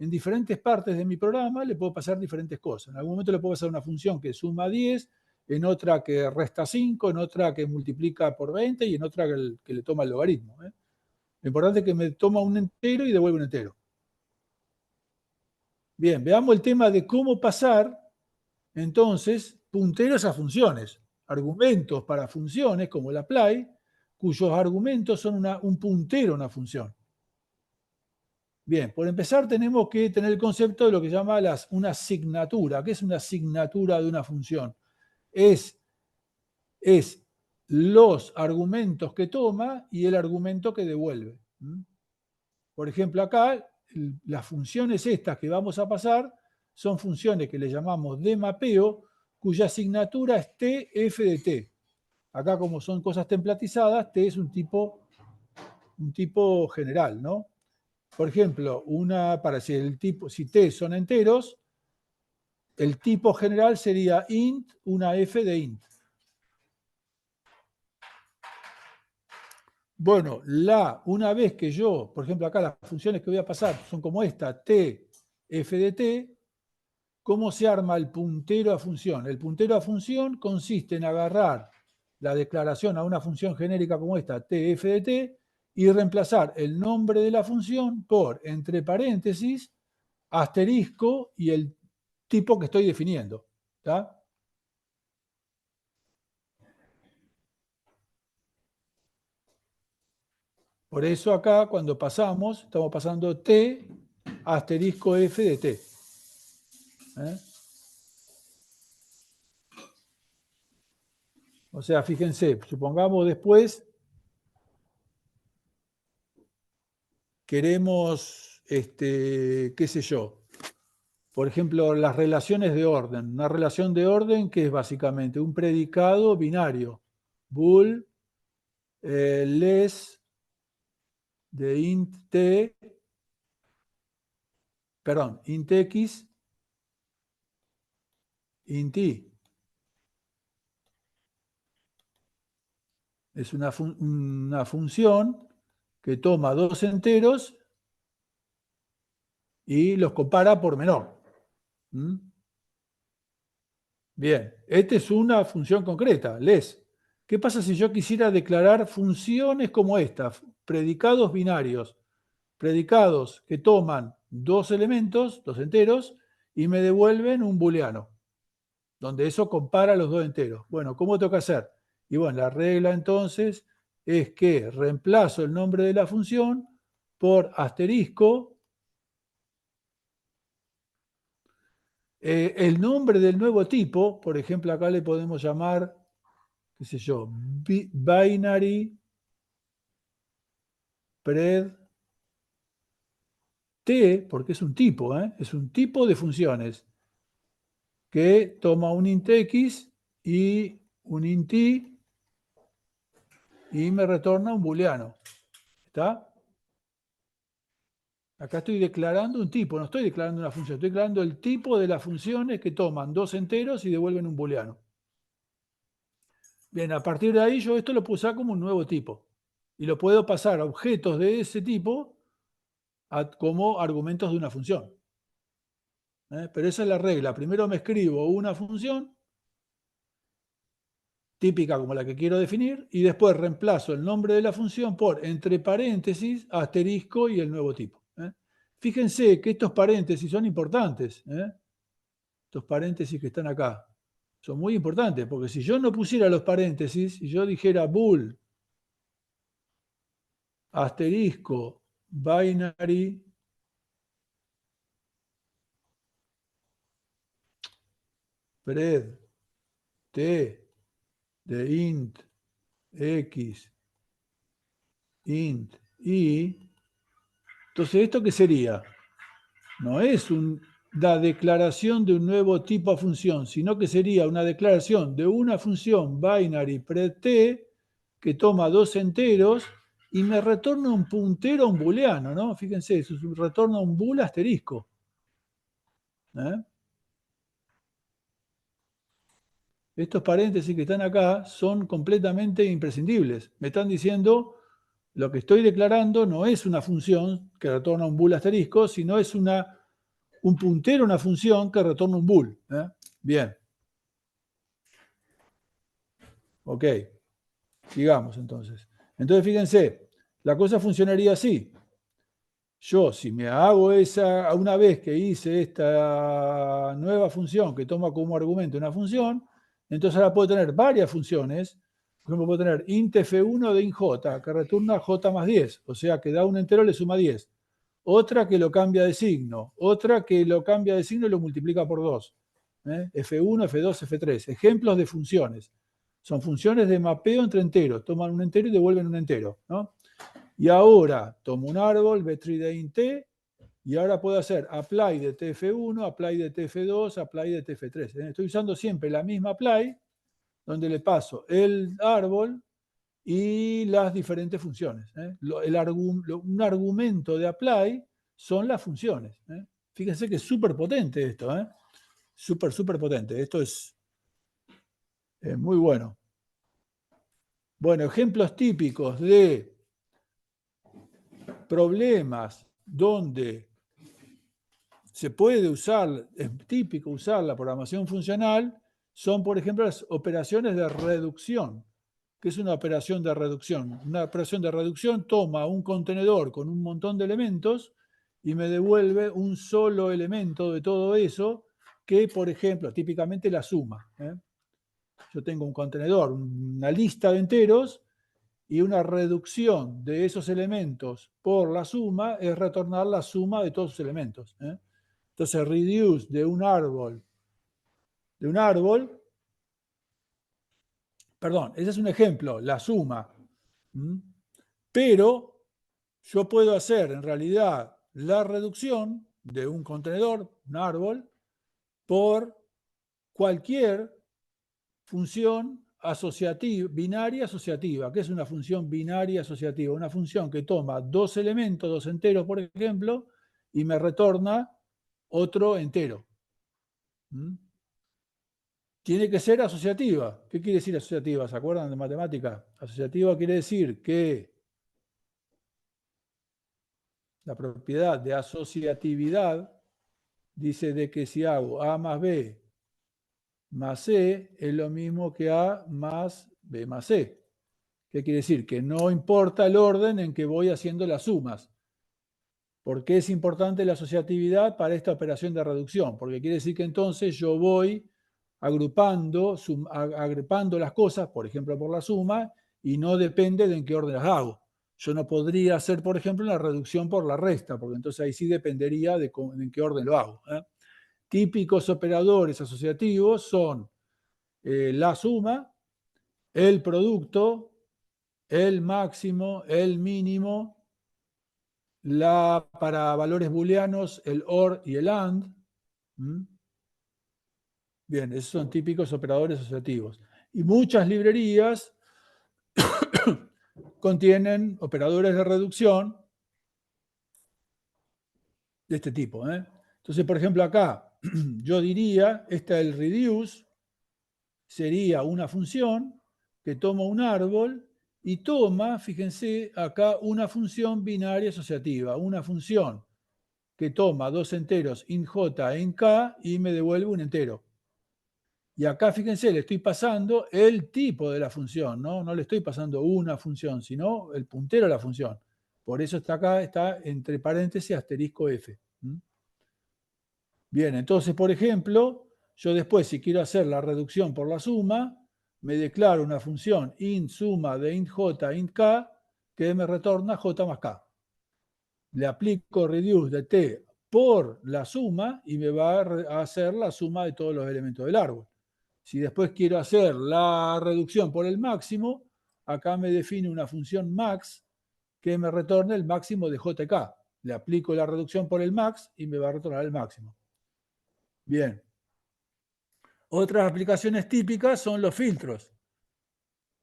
diferentes partes de mi programa, le puedo pasar diferentes cosas. En algún momento le puedo pasar una función que suma 10, en otra que resta 5, en otra que multiplica por 20 y en otra que le toma el logaritmo. Lo importante es que me toma un entero y devuelve un entero. Bien, veamos el tema de cómo pasar, entonces, punteros a funciones. Argumentos para funciones, como el apply, cuyos argumentos son un puntero a una función. Bien, por empezar tenemos que tener el concepto de lo que se llama una asignatura. ¿Qué es una asignatura de una función? Es los argumentos que toma y el argumento que devuelve. Por ejemplo, acá, las funciones estas que vamos a pasar son funciones que le llamamos de mapeo, cuya asignatura es t, f de t. Acá, como son cosas templatizadas, t es un tipo general, ¿no? Por ejemplo, si t son enteros, el tipo general sería int, una f de int. Bueno, una vez que yo, por ejemplo, acá las funciones que voy a pasar son como esta, t, f de t, ¿cómo se arma el puntero a función? El puntero a función consiste en agarrar la declaración a una función genérica como esta, t, f de t, y reemplazar el nombre de la función por, entre paréntesis, asterisco y el tipo que estoy definiendo. ¿Está? Por eso acá, cuando pasamos, estamos pasando t asterisco f de t. O sea, fíjense, supongamos después queremos, qué sé yo, por ejemplo, las relaciones de orden. Una relación de orden que es básicamente un predicado binario. Bool, less de int t, perdón, int x, int y. Es una función que toma dos enteros y los compara por menor. Bien, esta es una función concreta, less. ¿Qué pasa si yo quisiera declarar funciones como esta? Predicados binarios. Predicados que toman dos elementos, dos enteros, y me devuelven un booleano, donde eso compara los dos enteros. Bueno, ¿cómo tengo que hacer? Y bueno, la regla entonces es que reemplazo el nombre de la función por asterisco, el nombre del nuevo tipo. Por ejemplo, acá le podemos llamar, qué sé yo, binary pred t, porque es un tipo, es un tipo de funciones que toma un int x y un int y me retorna un booleano. ¿Está? Acá estoy declarando un tipo, no estoy declarando una función, estoy declarando el tipo de las funciones que toman dos enteros y devuelven un booleano. Bien, a partir de ahí yo esto lo puedo usar como un nuevo tipo. Y lo puedo pasar a objetos de ese tipo como argumentos de una función. Pero esa es la regla. Primero me escribo una función típica como la que quiero definir y después reemplazo el nombre de la función por, entre paréntesis, asterisco y el nuevo tipo. Fíjense que estos paréntesis son importantes. Estos paréntesis que están acá son muy importantes, porque si yo no pusiera los paréntesis y yo dijera bool asterisco binary pred t de int x int y. Entonces, ¿esto qué sería? No es la declaración de un nuevo tipo de función, sino que sería una declaración de una función binary pred t que toma dos enteros y me retorna un puntero a un booleano, ¿no? Fíjense, eso retorna un bool asterisco. Estos paréntesis que están acá son completamente imprescindibles. Me están diciendo, lo que estoy declarando no es una función que retorna un bool asterisco, sino es un puntero, una función que retorna un bool. Bien. Ok. Sigamos entonces. Entonces, fíjense, la cosa funcionaría así. Yo, si me hago una vez que hice esta nueva función que toma como argumento una función, entonces ahora puedo tener varias funciones. Por ejemplo, puedo tener int f1 de int j, que retorna j más 10, o sea, que da un entero y le suma 10. Otra que lo cambia de signo, otra que lo cambia de signo y lo multiplica por 2. F1, F2, F3. Ejemplos de funciones. Son funciones de mapeo entre enteros. Toman un entero y devuelven un entero, ¿no? Y ahora tomo un árbol, B3 de int t, y ahora puedo hacer apply de tf1, apply de tf2, apply de tf3. Estoy usando siempre la misma apply, donde le paso el árbol y las diferentes funciones. Un argumento de apply son las funciones. Fíjense que es súper potente esto. Súper potente. Esto es muy bueno. Bueno, ejemplos típicos de problemas donde se puede usar, es típico usar la programación funcional, son, por ejemplo, las operaciones de reducción. ¿Qué es una operación de reducción? Una operación de reducción toma un contenedor con un montón de elementos y me devuelve un solo elemento de todo eso, que, por ejemplo, típicamente la suma. Yo tengo un contenedor, una lista de enteros, y una reducción de esos elementos por la suma es retornar la suma de todos esos elementos. Entonces, reduce de un árbol, perdón, ese es un ejemplo, la suma. Pero yo puedo hacer en realidad la reducción de un contenedor, un árbol, por cualquier función asociativa, binaria asociativa. ¿Qué es una función binaria asociativa? Una función que toma dos elementos, dos enteros, por ejemplo, y me retorna otro entero. Tiene que ser asociativa. ¿Qué quiere decir asociativa? ¿Se acuerdan de matemática? Asociativa quiere decir que la propiedad de asociatividad dice de que si hago A más B más C es lo mismo que A más B más C. ¿Qué quiere decir? Que no importa el orden en que voy haciendo las sumas. ¿Por qué es importante la asociatividad para esta operación de reducción? Porque quiere decir que entonces yo voy agrupando las cosas, por ejemplo, por la suma, y no depende de en qué orden las hago. Yo no podría hacer, por ejemplo, una reducción por la resta, porque entonces ahí sí dependería de en qué orden lo hago. Típicos operadores asociativos son la suma, el producto, el máximo, el mínimo, para valores booleanos, el OR y el AND. Bien, esos son típicos operadores asociativos. Y muchas librerías contienen operadores de reducción de este tipo. Entonces, por ejemplo, acá yo diría, el reduce sería una función que toma un árbol y toma, fíjense acá, una función binaria asociativa, una función que toma dos enteros int j e int k y me devuelve un entero. Y acá, fíjense, le estoy pasando el tipo de la función, ¿no? No le estoy pasando una función, sino el puntero de la función. Por eso está acá, está entre paréntesis asterisco f. Bien, entonces, por ejemplo, yo después, si quiero hacer la reducción por la suma, me declaro una función int suma de int j int k que me retorna j más k. Le aplico reduce de t por la suma y me va a hacer la suma de todos los elementos del árbol. Si después quiero hacer la reducción por el máximo, acá me define una función max que me retorne el máximo de JK. Le aplico la reducción por el max y me va a retornar el máximo. Bien. Otras aplicaciones típicas son los filtros.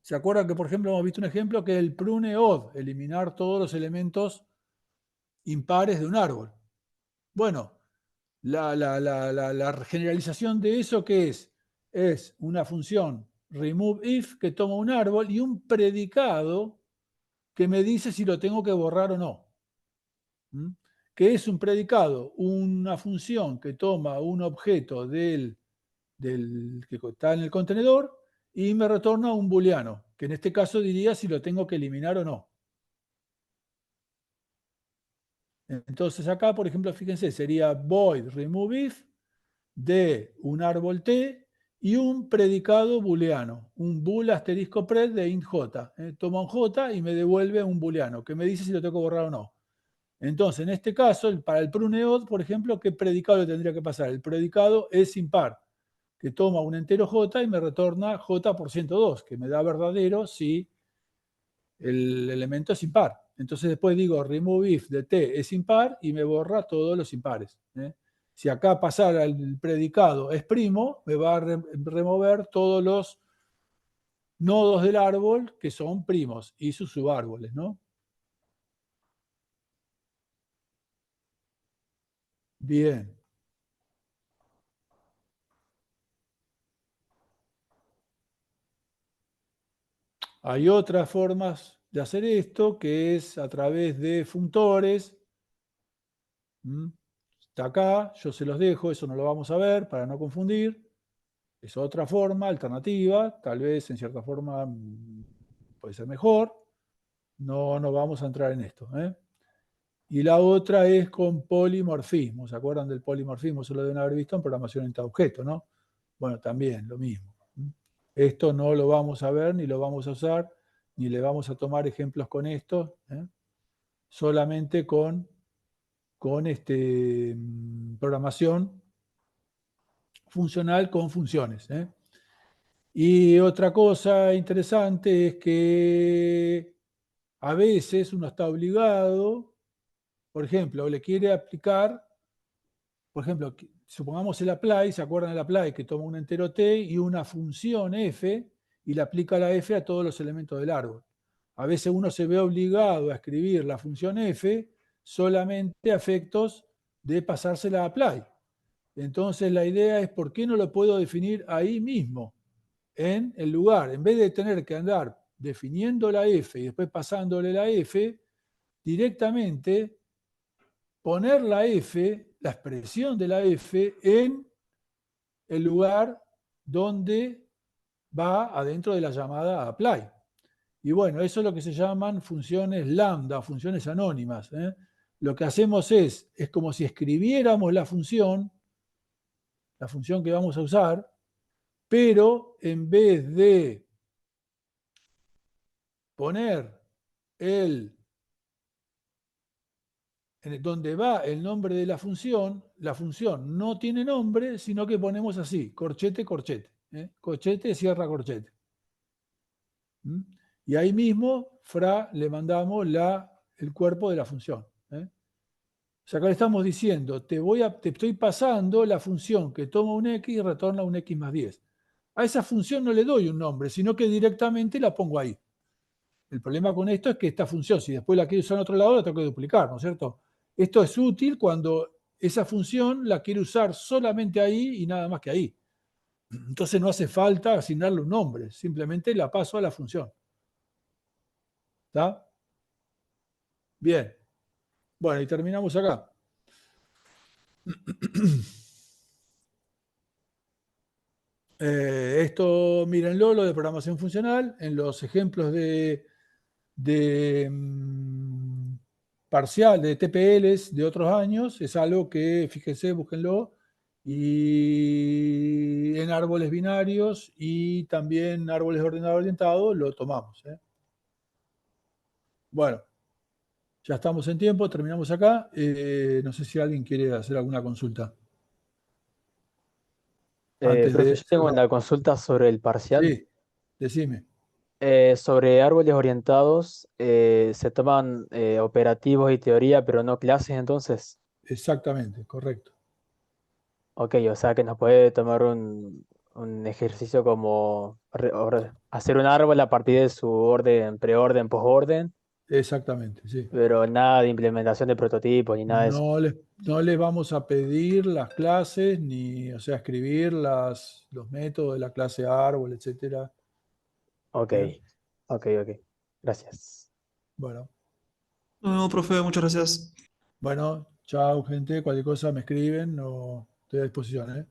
¿Se acuerdan que, por ejemplo, hemos visto un ejemplo que es el prune-odd, eliminar todos los elementos impares de un árbol? Bueno, la generalización de eso, ¿qué es? Es una función removeIf que toma un árbol y un predicado que me dice si lo tengo que borrar o no. ¿Mm? ¿Qué es un predicado? Una función que toma un objeto del que está en el contenedor y me retorna un booleano, que en este caso diría si lo tengo que eliminar o no. Entonces acá, por ejemplo, fíjense, sería void removeIf de un árbol T y un predicado booleano, un bool asterisco pred de int j. Toma un j y me devuelve un booleano, que me dice si lo tengo que borrar o no. Entonces, en este caso, para el prune-odd, por ejemplo, ¿qué predicado le tendría que pasar? El predicado es impar, que toma un entero j y me retorna j por 102, que me da verdadero si el elemento es impar. Entonces después digo removeIf de t es impar y me borra todos los impares. Si acá pasara el predicado es primo, me va a remover todos los nodos del árbol que son primos y sus subárboles, ¿no? Bien. Hay otras formas de hacer esto, que es a través de functores. Está acá, yo se los dejo, eso no lo vamos a ver para no confundir. Es otra forma, alternativa, tal vez en cierta forma puede ser mejor. No vamos a entrar en esto. Y la otra es con polimorfismo. ¿Se acuerdan del polimorfismo? Eso lo deben haber visto en programación orientada a objeto, ¿no? Bueno, también lo mismo. Esto no lo vamos a ver, ni lo vamos a usar, ni le vamos a tomar ejemplos con esto, solamente con programación funcional con funciones. Y otra cosa interesante es que a veces uno está obligado, por ejemplo, le quiere aplicar, por ejemplo, supongamos el apply, ¿se acuerdan del apply? Que toma un entero t y una función f y le aplica la f a todos los elementos del árbol. A veces uno se ve obligado a escribir la función f solamente a efectos de pasársela a apply. Entonces la idea es, ¿por qué no lo puedo definir ahí mismo? En el lugar, en vez de tener que andar definiendo la f y después pasándole la f, directamente poner la f, la expresión de la f, en el lugar donde va adentro de la llamada apply. Y bueno, eso es lo que se llaman funciones lambda, funciones anónimas. Lo que hacemos es como si escribiéramos la función que vamos a usar, pero en vez de poner donde va el nombre de la función no tiene nombre, sino que ponemos así, corchete, corchete. Corchete, cierra corchete. Y ahí mismo, le mandamos el cuerpo de la función. O sea, acá le estamos diciendo, te estoy pasando la función que toma un x y retorna un x más 10. A esa función no le doy un nombre, sino que directamente la pongo ahí. El problema con esto es que esta función, si después la quiero usar en otro lado, la tengo que duplicar, ¿no es cierto? Esto es útil cuando esa función la quiero usar solamente ahí y nada más que ahí. Entonces no hace falta asignarle un nombre, simplemente la paso a la función. ¿Está? Bien. Bueno, y terminamos acá. Esto, mírenlo, lo de programación funcional, en los ejemplos de parcial, de TPLs de otros años, es algo que, fíjense, búsquenlo, y en árboles binarios y también árboles de ordenador orientado lo tomamos. Bueno, ya estamos en tiempo, terminamos acá. No sé si alguien quiere hacer alguna consulta. Antes Profe, de... yo tengo una consulta sobre el parcial. Sí, decime. Sobre árboles orientados, se toman operativos y teoría, pero no clases, entonces. Exactamente, correcto. Ok, o sea que nos puede tomar un ejercicio como hacer un árbol a partir de su orden, preorden, posorden, Exactamente, sí. pero nada de implementación de prototipos ni nada de eso. No les vamos a pedir las clases, ni, o sea, escribir los métodos de la clase árbol, etcétera. Ok, Bien, ok. Gracias. bueno. No, profe, muchas gracias. Bueno, chao, gente. Cualquier cosa me escriben o estoy a disposición, ¿eh?